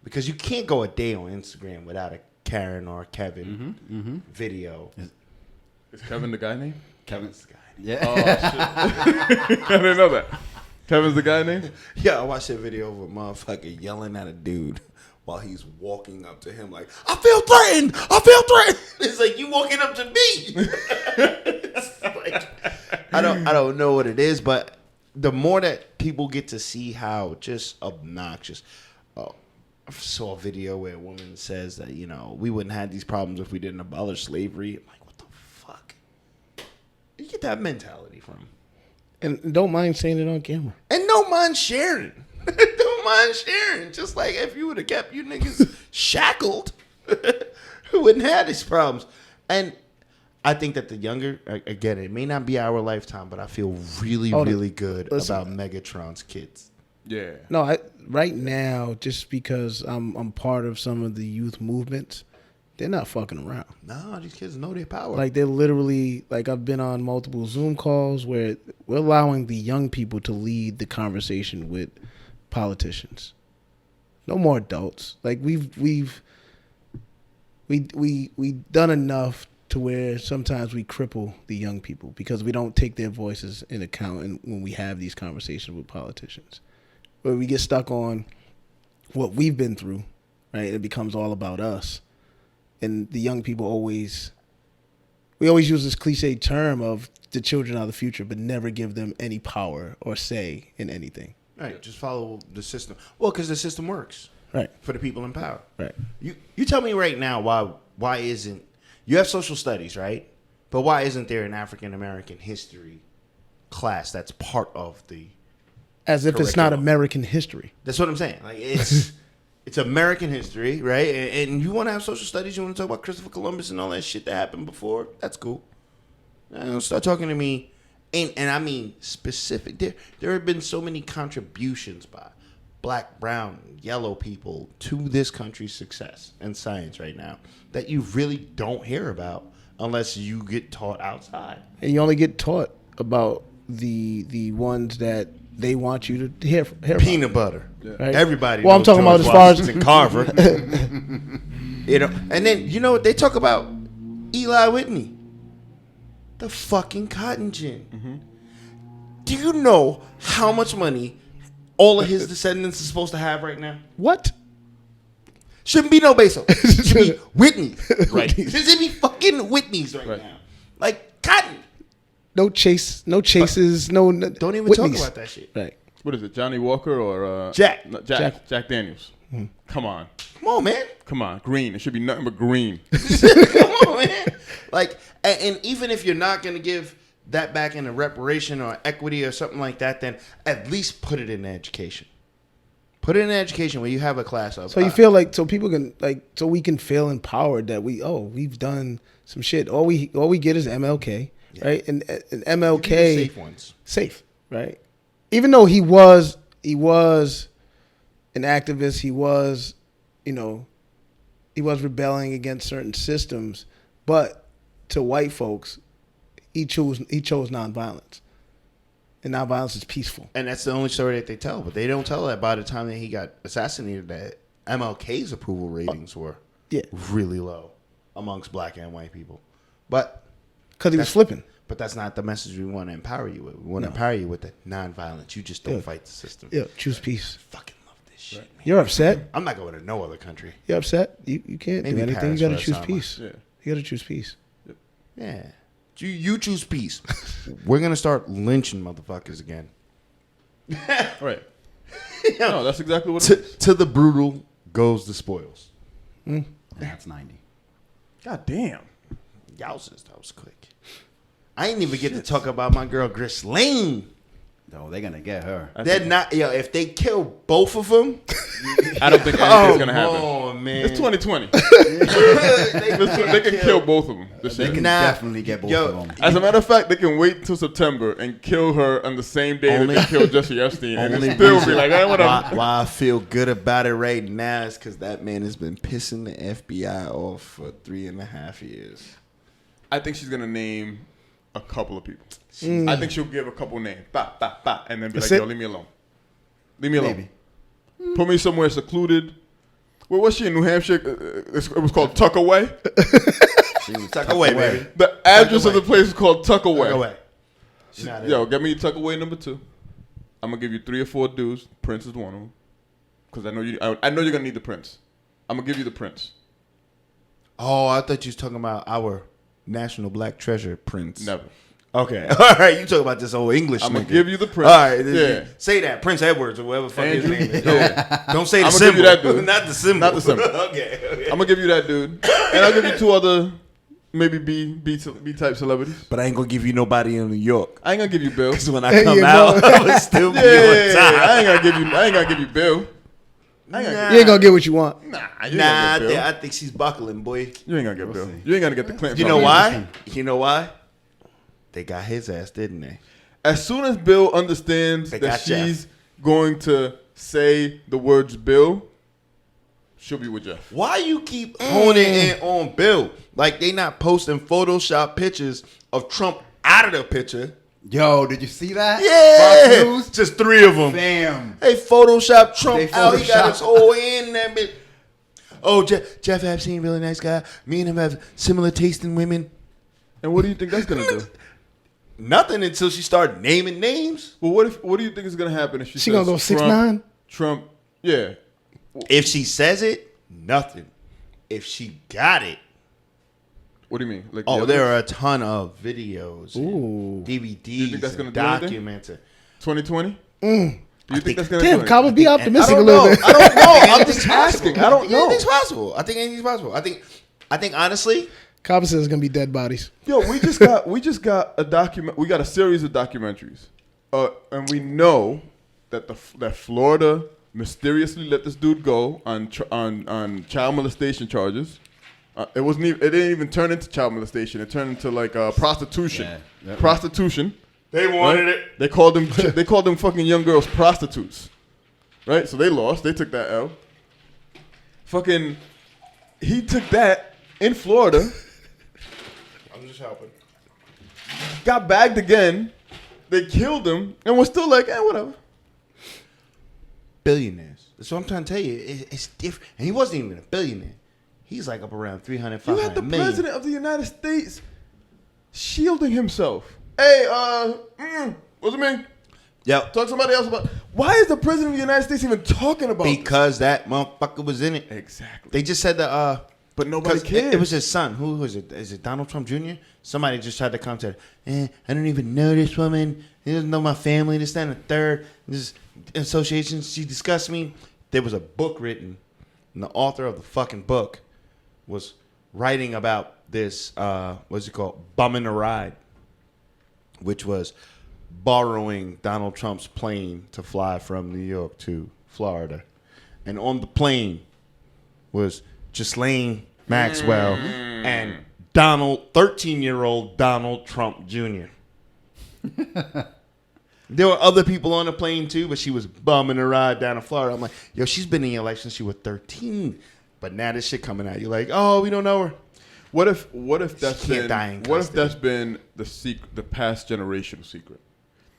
because you can't go a day on Instagram without a Karen or a Kevin video. Is Kevin the guy name? Kevin's guy. Yeah. Oh shit! I didn't know that. Kevin's the guy name? Yeah, I watched that video of a motherfucker yelling at a dude while he's walking up to him like, I feel threatened. It's like, you walking up to me. It's like, I don't know what it is, but the more that people get to see how just obnoxious. I saw a video where a woman says that, you know, we wouldn't have these problems if we didn't abolish slavery. I'm like, what the fuck? Where you get that mentality from? And don't mind saying it on camera. And don't mind sharing. Don't mind sharing. Just like if you would have kept you niggas shackled, we wouldn't have these problems. And I think that the younger, again, it may not be our lifetime, but I feel really good about Megatron's kids. Yeah. No, right now, just because I'm part of some of the youth movements, they're not fucking around. No, these kids know their power. Like, they're literally, like, I've been on multiple Zoom calls where we're allowing the young people to lead the conversation with politicians. No more adults. Like, we've done enough to where sometimes we cripple the young people because we don't take their voices in account when we have these conversations with politicians. Where we get stuck on what we've been through, right? It becomes all about us. And the young people always use this cliche term of the children are the future, but never give them any power or say in anything. Right, just follow the system. Well, because the system works. Right. For the people in power. Right. You tell me right now why isn't, you have social studies, right? But why isn't there an African American history class that's part of the As if it's not curriculum? American history. That's what I'm saying. Like, it's American history, right? And you want to have social studies, you want to talk about Christopher Columbus and all that shit that happened before, that's cool. Start talking to me. And I mean specific. There have been so many contributions by black, brown, yellow people to this country's success and science right now that you really don't hear about unless you get taught outside. And you only get taught about the ones that they want you to hear about. Peanut butter. Right? Everybody. Well, I'm knows talking George about as far as Washington Carver. You know, and then you know what they talk about? Eli Whitney. the fucking cotton gin. Do you know how much money all of his descendants are supposed to have right now? What? Shouldn't be no Bezos. It should be Whitney's. Right. It should be fucking Whitney's right now. Like cotton. No chases. No, Don't even Whitney's. talk about that shit. Right. What is it, Johnny Walker or Jack. No, Jack Daniels. Come on. Come on, man. Come on. Green. It should be nothing but green. Come on, man. Like, and even if you're not going to give that back in a reparation or equity or something like that, then at least put it in education. Put it in education where you have a class of. So you feel like so people can so we can feel empowered that we've done some shit. All we get is MLK, right? And MLK safe ones. Safe, right? Even though he was an activist, he was rebelling against certain systems, but to white folks, he chose nonviolence. And nonviolence is peaceful. And that's the only story that they tell. But they don't tell that by the time that he got assassinated, that MLK's approval ratings were really low amongst black and white people. But because he was flipping. But that's not the message we want to empower you with. We want to empower you with the nonviolence. You just don't fight the system. Yeah, choose peace. I fucking love this shit, man. You're upset? I'm not going to no other country. You're upset? You can't Maybe do anything. Paris You got to for choose summer. peace. Yeah. You got to choose peace. Yeah. You choose peace. We're going to start lynching motherfuckers again. Right. No, that's exactly what it is. To the brutal goes the spoils. And that's 90. God damn. Yowzers, that was quick. I didn't even get to talk about my girl Ghislaine. No, they're gonna get her. They're not. Yo, if they kill both of them, I don't think anything's gonna happen. Oh man, It's 2020. They can kill both of them. This They year. can definitely get both of them. As a matter of fact, they can wait until September and kill her on the same day Only- that they killed Jesse Epstein, and Only it still reason be like, whatever. why I feel good about it right now is because that man has been pissing the FBI off for 3.5 years. I think she's gonna name a couple of people. I think she'll give a couple names, and then be That's like, it? "Yo, leave me alone. Leave me alone. Maybe. Put me somewhere secluded." Where was she in New Hampshire? It was called Tuck Away. Tuck away, baby. The address of Away. the place is called Tuck Away. Tuck away. Not Yo, it. get me Tuck Away number 2. I'm gonna give you 3 or 4 dudes. Prince is one of them. Because I know you're gonna need the Prince. I'm gonna give you the Prince. Oh, I thought you was talking about our national black treasure, Prince. Never. Okay. All right. You talk about this old English. I'm gonna nigga. give you the Prince. All right. Yeah. Say that. Prince Edwards or whatever the fuck his Andrew. name is. Yeah. Don't say the I'ma symbol. give you that dude. Not the symbol. Not the symbol. okay. I'm gonna give you that dude, and I'll give you 2 other maybe B type celebrities. But I ain't gonna give you nobody in New York. I ain't gonna give you Bill. Because when I come out, bro. I will still be Yeah, on top. I ain't gonna give you Bill. I ain't gonna You ain't gonna get what you want. Nah, you Nah, ain't gonna get Bill. I think she's buckling, boy. You ain't gonna get Bill. You ain't gonna get the Clinton. You know family. why? You know why? They got his ass, didn't they? As soon as Bill understands They that got Jeff. she's going to say the words Bill, she'll be with Jeff. Why you keep honing in on Bill? Like they not posting Photoshop pictures of Trump out of the picture. Yo, did you see that? Yeah, Fox News? just 3 of them. Damn. Hey, Photoshop Trump They out. He got Photoshop. his whole hand in that bitch. Oh, Jeff Epstein, really nice guy. Me and him have similar taste in women. And what do you think that's gonna do? Nothing until she started naming names. Well, what do you think is gonna happen if she She says gonna go 6'9"? Trump, yeah. If she says it, nothing. If she got it, What do you mean? Like oh, the there are evidence? a ton of videos, and DVDs, You think that's gonna and do anything? documents. 2020. Do you think that's gonna Damn, do Cabo, be I optimistic a don't little know. bit. I don't know. I'm just just asking. asking. I don't know. Anything's possible. I think anything's possible. I think honestly, Cabo says it's gonna be dead bodies. Yo, we just got a document. We got a series of documentaries, and we know that that Florida mysteriously let this dude go on child molestation charges. It didn't even turn into child molestation. It turned into like prostitution. Yeah. Prostitution. they wanted it. They called them fucking young girls prostitutes. Right? So they lost. They took that L. Fucking, he took that in Florida. I'm just helping. Got bagged again. They killed him, and we're still like, whatever. Billionaires. That's what I'm trying to tell you. It's different. And he wasn't even a billionaire. He's like up around 300, You 500 had the million. president of the United States shielding himself. Hey, what's it mean? Yep. Talk to somebody else about. Why is the president of the United States even talking about Because that motherfucker was in it. Exactly. They just said that. But nobody cares. It was his son. Who was it? Is it Donald Trump Jr.? Somebody just tried to come to, I don't even know this woman. He doesn't know my family. This, that, and the third. This association. She discussed me. There was a book written, and the author of the fucking book was writing about this, what's it called? Bumming a ride, which was borrowing Donald Trump's plane to fly from New York to Florida. And on the plane was Ghislaine Maxwell and 13-year-old Donald Trump Jr. There were other people on the plane too, but she was bumming a ride down to Florida. I'm like, yo, she's been in your life since she was 13. But now this shit coming out. You're like, oh, we don't know her. What if that's She can't die in been what if custody. that's been the past generational secret?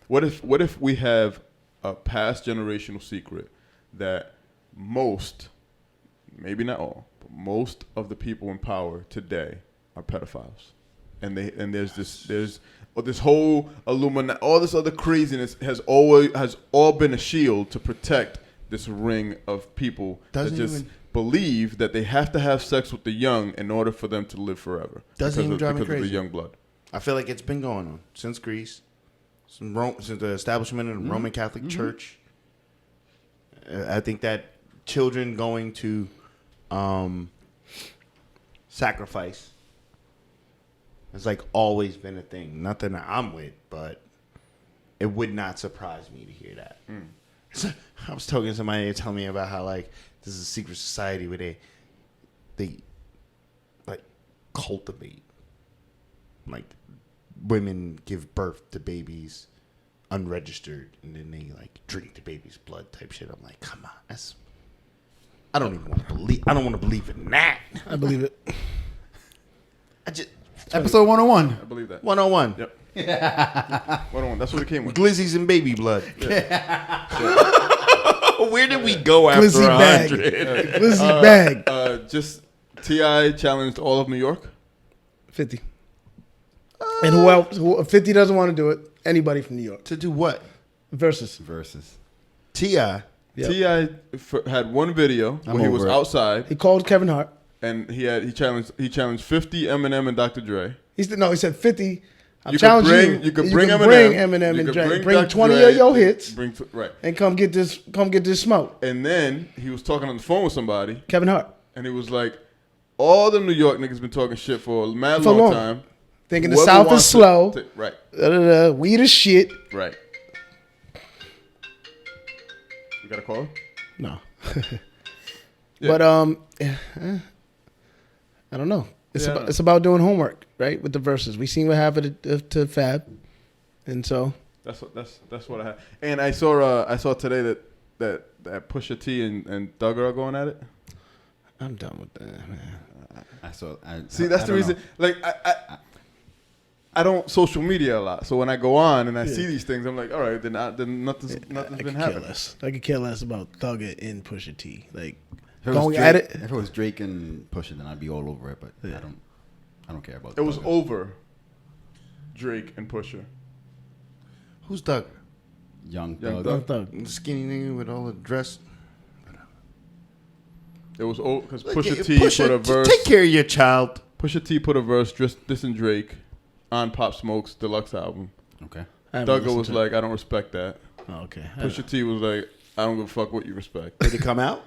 What if we have a past generational secret that most, maybe not all, but most of the people in power today are pedophiles, and there's this whole Illuminati, all this other craziness has all been a shield to protect this ring of people Doesn't that just even- believe that they have to have sex with the young in order for them to live forever. Doesn't even drive me because of crazy. the young blood. I feel like it's been going on since Greece, since the establishment of the Roman Catholic Church. I think that children going to sacrifice has like always been a thing. Nothing that I'm with, but it would not surprise me to hear that. So, I was talking to somebody, they tell me about how like this is a secret society where they like cultivate, like women give birth to babies unregistered, and then they like drink the baby's blood type shit. I'm like, come on, I don't want to believe in that. I believe it. I just Episode 101. I believe that. 101. Yep. 101. That's what it came with. Glizzys and baby blood. Where did we go after Glizzy bag. 100? Glizzy bag. Just T.I. challenged all of New York. 50. And who else? 50 doesn't want to do it. Anybody from New York. To do what? Versus. T.I. Yep. T.I. had one video I'm where he was over it. outside He called Kevin Hart. and he challenged 50 Eminem and Dr. Dre. He said 50. I'm You challenging could you. You could bring Eminem you and could Dre. Bring Dr. 20 Dre, of your hits Right. and come get this smoke. And then he was talking on the phone with somebody, Kevin Hart. and he was like, all them New York niggas been talking shit for a mad For long long. time. Thinking the Whoever South is wants to slow. right. Weed is shit. Right. You got a call? No. Yeah. But I don't know. Yeah, It's about doing homework, right? With the verses. We seen what happened to Fab. And so That's what I had. And I saw today that Pusha T and Doug are going at it. I'm done with that, man. See, that's the reason. Like I don't social media a lot, so when I go on and I see these things, I'm like, all right, then nothing's been happening. I could care less about Thugger and Pusha T. Like If it was going Drake, at it. If it was Drake and Pusha, then I'd be all over it. But Yeah. I don't care about. It was Thugger. over Drake and Pusha. Who's Doug? Young Young Thug. Thug. The skinny nigga with all the dress. It was over because Look, Pusha yeah, T put a verse. Take care of your child. Pusha T put a verse dissing Drake on Pop Smoke's deluxe album. Okay. I haven't Doug listened was to like, I don't respect that. it. Oh, okay. Pusha T was like, I don't give a fuck what you respect. Did it come out?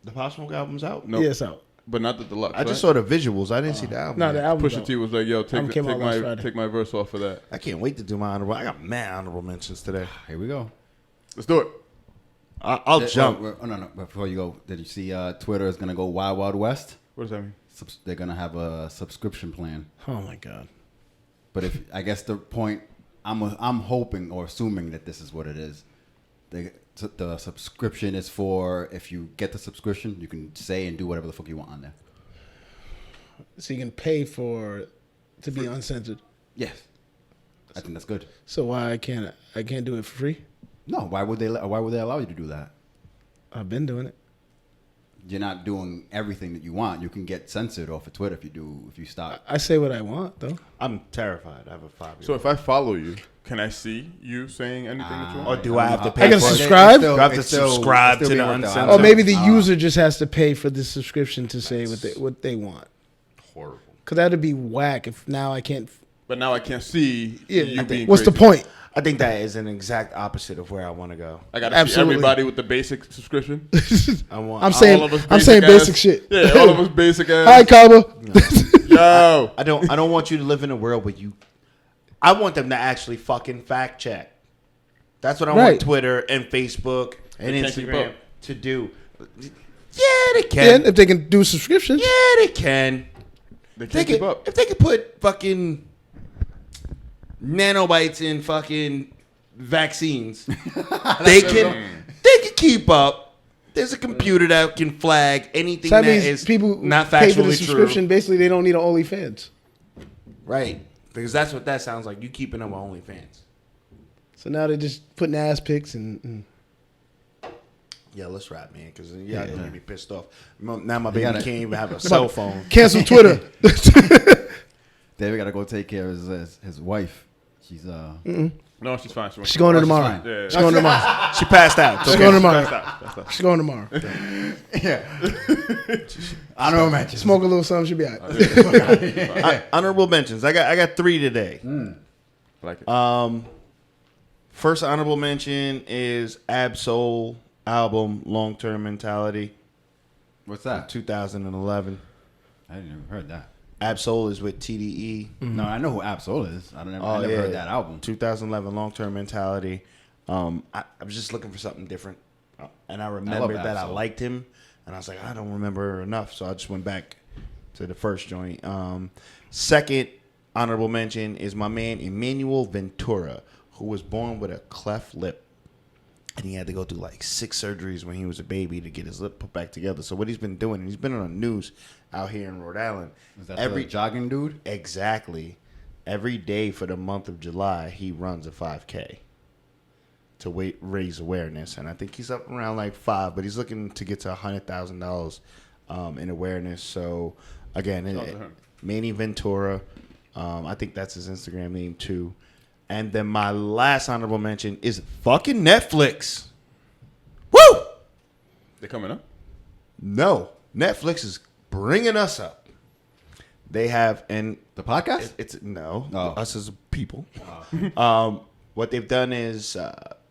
The Pop Smoke album's out? No, Yeah, it's out. but not the deluxe. I just saw the visuals. I didn't see the album. No, yet. the album's Pusha out. T was like, yo, Album came out last Friday. take my verse off of that. I can't wait to do my honorable. I got mad honorable mentions today. Here we go. Let's do it. I'll jump. Oh, no. Before you go, did you see Twitter is gonna go Wild Wild West? What does that mean? They're gonna have a subscription plan. Oh my God. But if I guess the point, I'm hoping or assuming that this is what it is. The subscription is for if you get the subscription, you can say and do whatever the fuck you want on there. So you can pay to be uncensored. Yes, I think that's good. So why I can't do it for free? No, why would they allow you to do that? I've been doing it. you're not doing everything that you want. You can get censored off of Twitter if you stop. I say what I want though. I'm terrified. I have a 5-year-old. So if I follow you, can I see you saying anything that you Or want? do I have to pay I gotta for it? subscribe? Do I have to subscribe to the uncensored? Or maybe the user just has to pay for the subscription to say what they want. Horrible. Because that'd be whack if now I can't. But now I can't see Yeah, you being what's the crazy. point? I think that is an exact opposite of where I want to go. I gotta Absolutely. see everybody with the basic subscription. I'm All saying of us basic ass- shit. Yeah, all of us basic ass. Hi, Kaba. Yo. I don't want you to live in a world where you. I want them to actually fucking fact check. That's what I Right. want Twitter and Facebook and They can't keep Instagram up. to do. Yeah, they Yeah, can. if they can do subscriptions. Yeah, they can. They They can't keep could, up. if they could put fucking nanobites in fucking vaccines, they can keep up. There's a computer that can flag anything So that that means is people not pay for the factually subscription. true. Basically, they don't need an OnlyFans. Right. Because that's what that sounds like. You keeping up with OnlyFans. So now they're just putting ass pics and Yeah, let's rap, man. Because yeah, you get me pissed off. Now my baby gotta- can't even have a cell phone. cancel Twitter. David got to go take care of his wife. She's No, she's fine. She's going to tomorrow. fine. Yeah. She's going tomorrow. She passed out. She's going tomorrow. She's going tomorrow. honorable mention. Smoke a little something, she'll be all right. Honorable mentions. I got 3 today. Like it. First honorable mention is Ab-Soul album Long Term Mentality, What's that? 2011. I didn't even heard that. Ab-Soul is with TDE. No, I know who Ab-Soul is. I never heard that album. 2011 Long Term Mentality. I was just looking for something different, and I remembered that I Ab-Soul. liked him, and I was like, I don't remember enough, so I just went back to the first joint. Second honorable mention is my man Emmanuel Ventura, who was born with a cleft lip, and he had to go through like 6 surgeries when he was a baby to get his lip put back together. So what he's been doing, he's been on the news out here in Rhode Island. Is that the jogging dude? Exactly. Every day for the month of July, he runs a 5K to raise awareness. And I think he's up around like 5, but he's looking to get to $100,000 in awareness. So, again, Manny Ventura, I think that's his Instagram name too. And then my last honorable mention is fucking Netflix. Woo! They coming up? No, Netflix is bringing us up. They have, and The podcast? it's no, Oh. us as people. What they've done is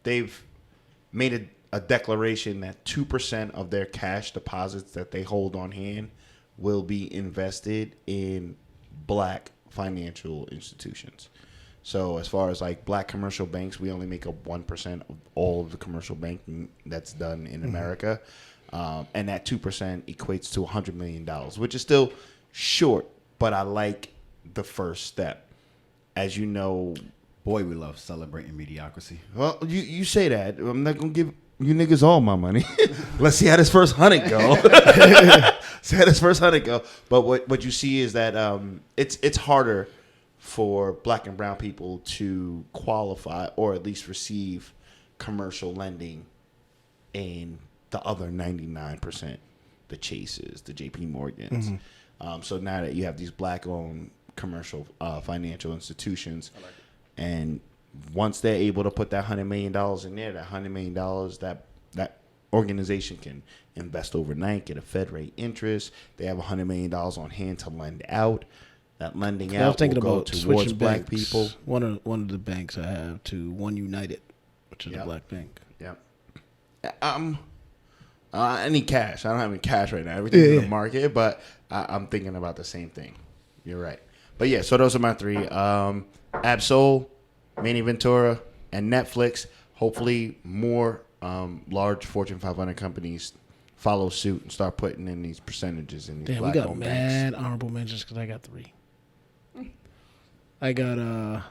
they've made a declaration that 2% of their cash deposits that they hold on hand will be invested in black financial institutions. So as far as like black commercial banks, we only make up 1% of all of the commercial banking that's done in America. And that 2% equates to $100 million, which is still short, but I like the first step. As you know, Boy, we love celebrating mediocrity. well, you say that. I'm not going to give you niggas all my money. Let's see how this first 100 go. See how this first 100 go. But what you see is that it's harder for black and brown people to qualify or at least receive commercial lending in the other 99%, the Chases, the JP Morgans. So now that you have these black-owned commercial financial institutions, and once they're able to put that $100 million in there, that $100 million, that organization can invest overnight, get a Fed rate interest. They have $100 million on hand to lend out. That lending I was out thinking will go about towards switching black banks. people. One of the banks I have to One United, which is Yep. a black bank. Yeah. I need cash. I don't have any cash right now. Everything's in the market, but I'm thinking about the same thing. You're right. But yeah, so those are my 3. Ab-Soul, Manny Ventura, and Netflix. Hopefully more large Fortune 500 companies follow suit and start putting in these percentages in these Damn, we got black-owned mad banks. honorable mentions because I got 3. I got I'm gonna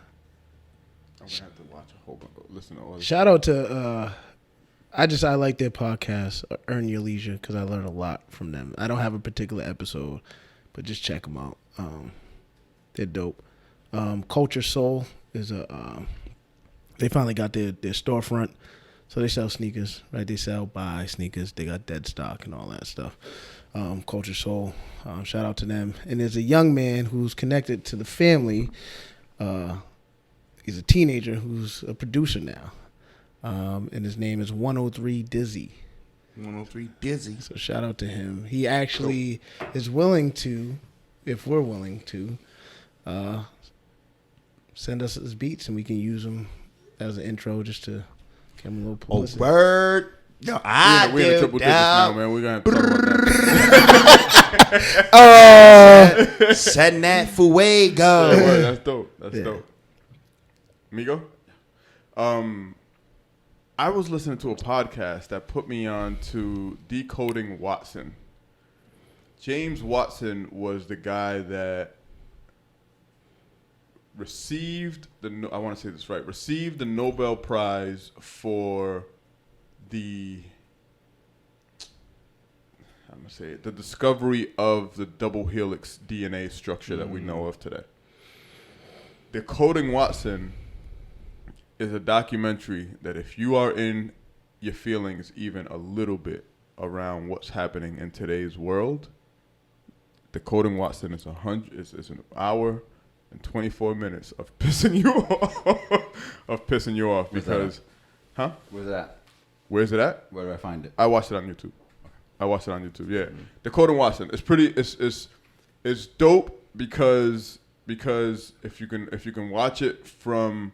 have to watch a whole bunch. Listen to all this. shout out to I like their podcast, Earn Your Leisure, because I learned a lot from them. I don't have a particular episode, but just check them out. They're dope. Culture Soul is they finally got their storefront. So they sell sneakers, right? They buy sneakers. They got dead stock and all that stuff. Culture Soul, shout out to them. And there's a young man who's connected to the family. He's a teenager who's a producer now. And his name is 103 Dizzy. 103 Dizzy. So shout out to him. He actually is willing to, if we're willing to, send us his beats and we can use them as an intro just to give him a little publicity. Word. No, We're in the triple digits now, man. We're going to talk about that. Send that fuego. Yeah, word, that's dope. That's dope. Migo? I was listening to a podcast that put me on to Decoding Watson. James Watson was the guy that received the Nobel Prize for the discovery of the double helix DNA structure that we know of today. Decoding Watson is a documentary that if you are in your feelings even a little bit around what's happening in today's world, Decoding Watson is is an hour and 24 minutes of pissing you off because, huh? Where's that? Where's it at? Where do I find it? I watched it on YouTube. Yeah. Decoding Watson. It's dope because if you can watch it from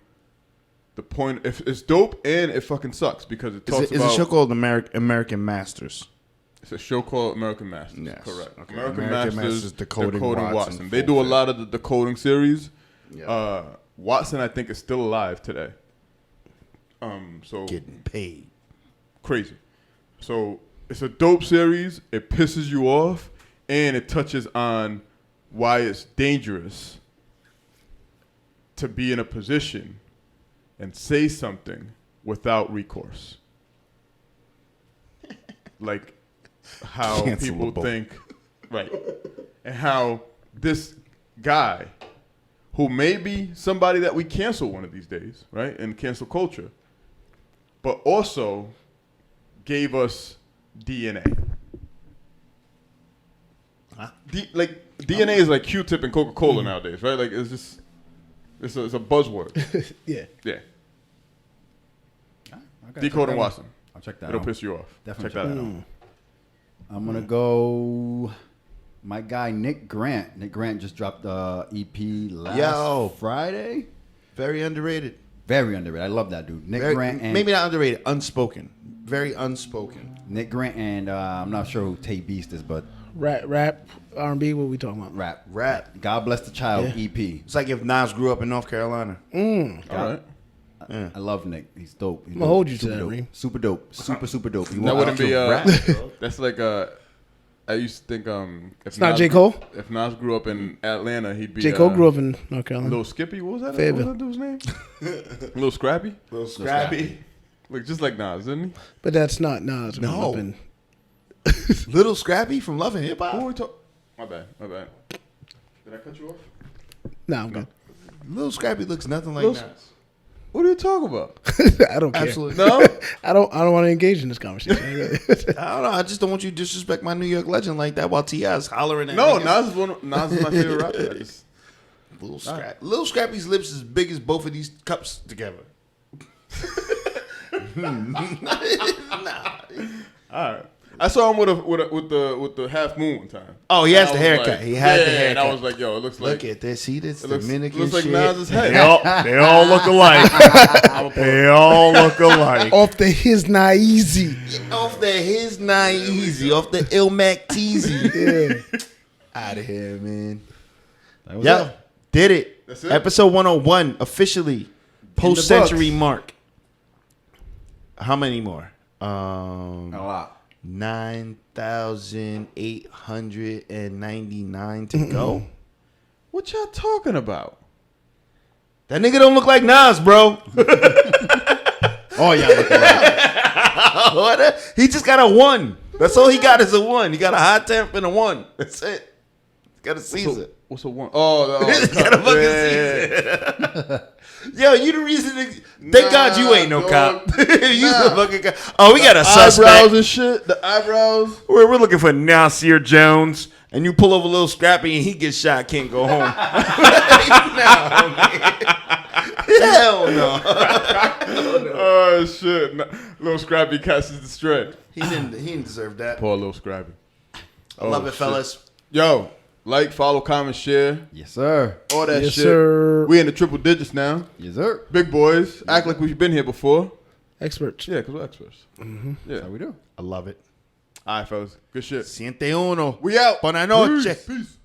the point, if it's dope and it fucking sucks because it talks about. It's a show called American Masters. It's a show called American Masters. Yes. Correct. Okay. American Masters Masters Decoding Watson. They do a lot of the decoding series. Yeah. Watson, I think, is still alive today. So Getting paid. crazy. So it's a dope series. It pisses you off, and it touches on why it's dangerous to be in a position and say something without recourse. Like how people Cancelable. think, right, and how this guy, who may be somebody that we cancel one of these days, right, in cancel culture, but also gave us DNA. Huh? DNA is like Q-tip and Coca-Cola nowadays, right? Like it's just it's a buzzword. Yeah. Yeah. Okay, Decoding Watson. I'll check that It'll out. piss you off. Definitely Check that out. I'm going to go my guy Nick Grant. Nick Grant just dropped the EP last Friday. Very underrated. Very underrated. I love that dude. Nick Grant and maybe not underrated. Unspoken. Very unspoken. Nick Grant and I'm not sure who Tay Beast is, but Rap, R&B, what we talking about? rap. God Bless the Child EP. It's like if Nas grew up in North Carolina. All right. Yeah. I love Nick. He's dope. I'm gonna hold you to Super that, dope. Reem. Super dope. Super dope. You That want- wouldn't be rap, bro. that's like I used to think if It's not Nas J. Cole? If Nas grew up in Atlanta, he'd be J. Cole grew up in North Carolina. Little Skippy. What was that? Fayetteville. What was that dude's name? Little Scrappy. Little Scrappy. Look just like Nas, isn't he? But that's not Nas. No. Grew up in- Little Scrappy from Love and Hip Who Hop. are we talking? My bad. Did I cut you off? Nah, I'm good. Little Scrappy looks nothing like Little- Nas. What are you talking about? I don't care. Absolutely. No. I don't want to engage in this conversation. I don't know. I just don't want you to disrespect my New York legend like that while T.I.'s hollering at No, niggas. Nas is my favorite rapper. I just, Little Scrappy's lips is big as both of these cups together. all right. I saw him with the half moon one time. Oh, he has And the I was haircut. like, He had the And I haircut. was like, yo, it looks like Look at this. See this it looks, Dominican looks like shit. Nas's head. They all look alike. They all look alike. Off the his not easy. Off the his not easy. Off the Ilmac Teasy. Yeah. Out of here, man. That was Yeah, it. did it. That's it? Episode 101 officially post-century books. mark. How many more? A lot. 9,899 to go. What y'all talking about? That nigga don't look like Nas, bro. Oh yeah, look at that. He just got a 1. That's all he got is a 1. He got a high temp and a 1. That's it. He's got a Caesar. What's a one? Oh, It's got a fucking season. Yo, you the reason. Thank God you ain't no dog. cop. You the fucking cop. Oh, we got a Eyebrows suspect. and shit. The eyebrows. We're looking for Nasir Jones, and you pull over a little Scrappy, and he gets shot. Can't go home. Hell no. Oh shit! Little Scrappy catches the stray. He didn't deserve that. Poor little Scrappy. I love it, shit. fellas. Yo, like, follow, comment, share, Yes, sir. all that Yes, shit. sir. We in the triple digits now. Yes, sir. Big boys. Act like we've been here before. Experts. Yeah, because we're experts. Yeah. That's how we do. I love it. All right, fellas. Good shit. Siente uno. We out. Buenas noches. Peace.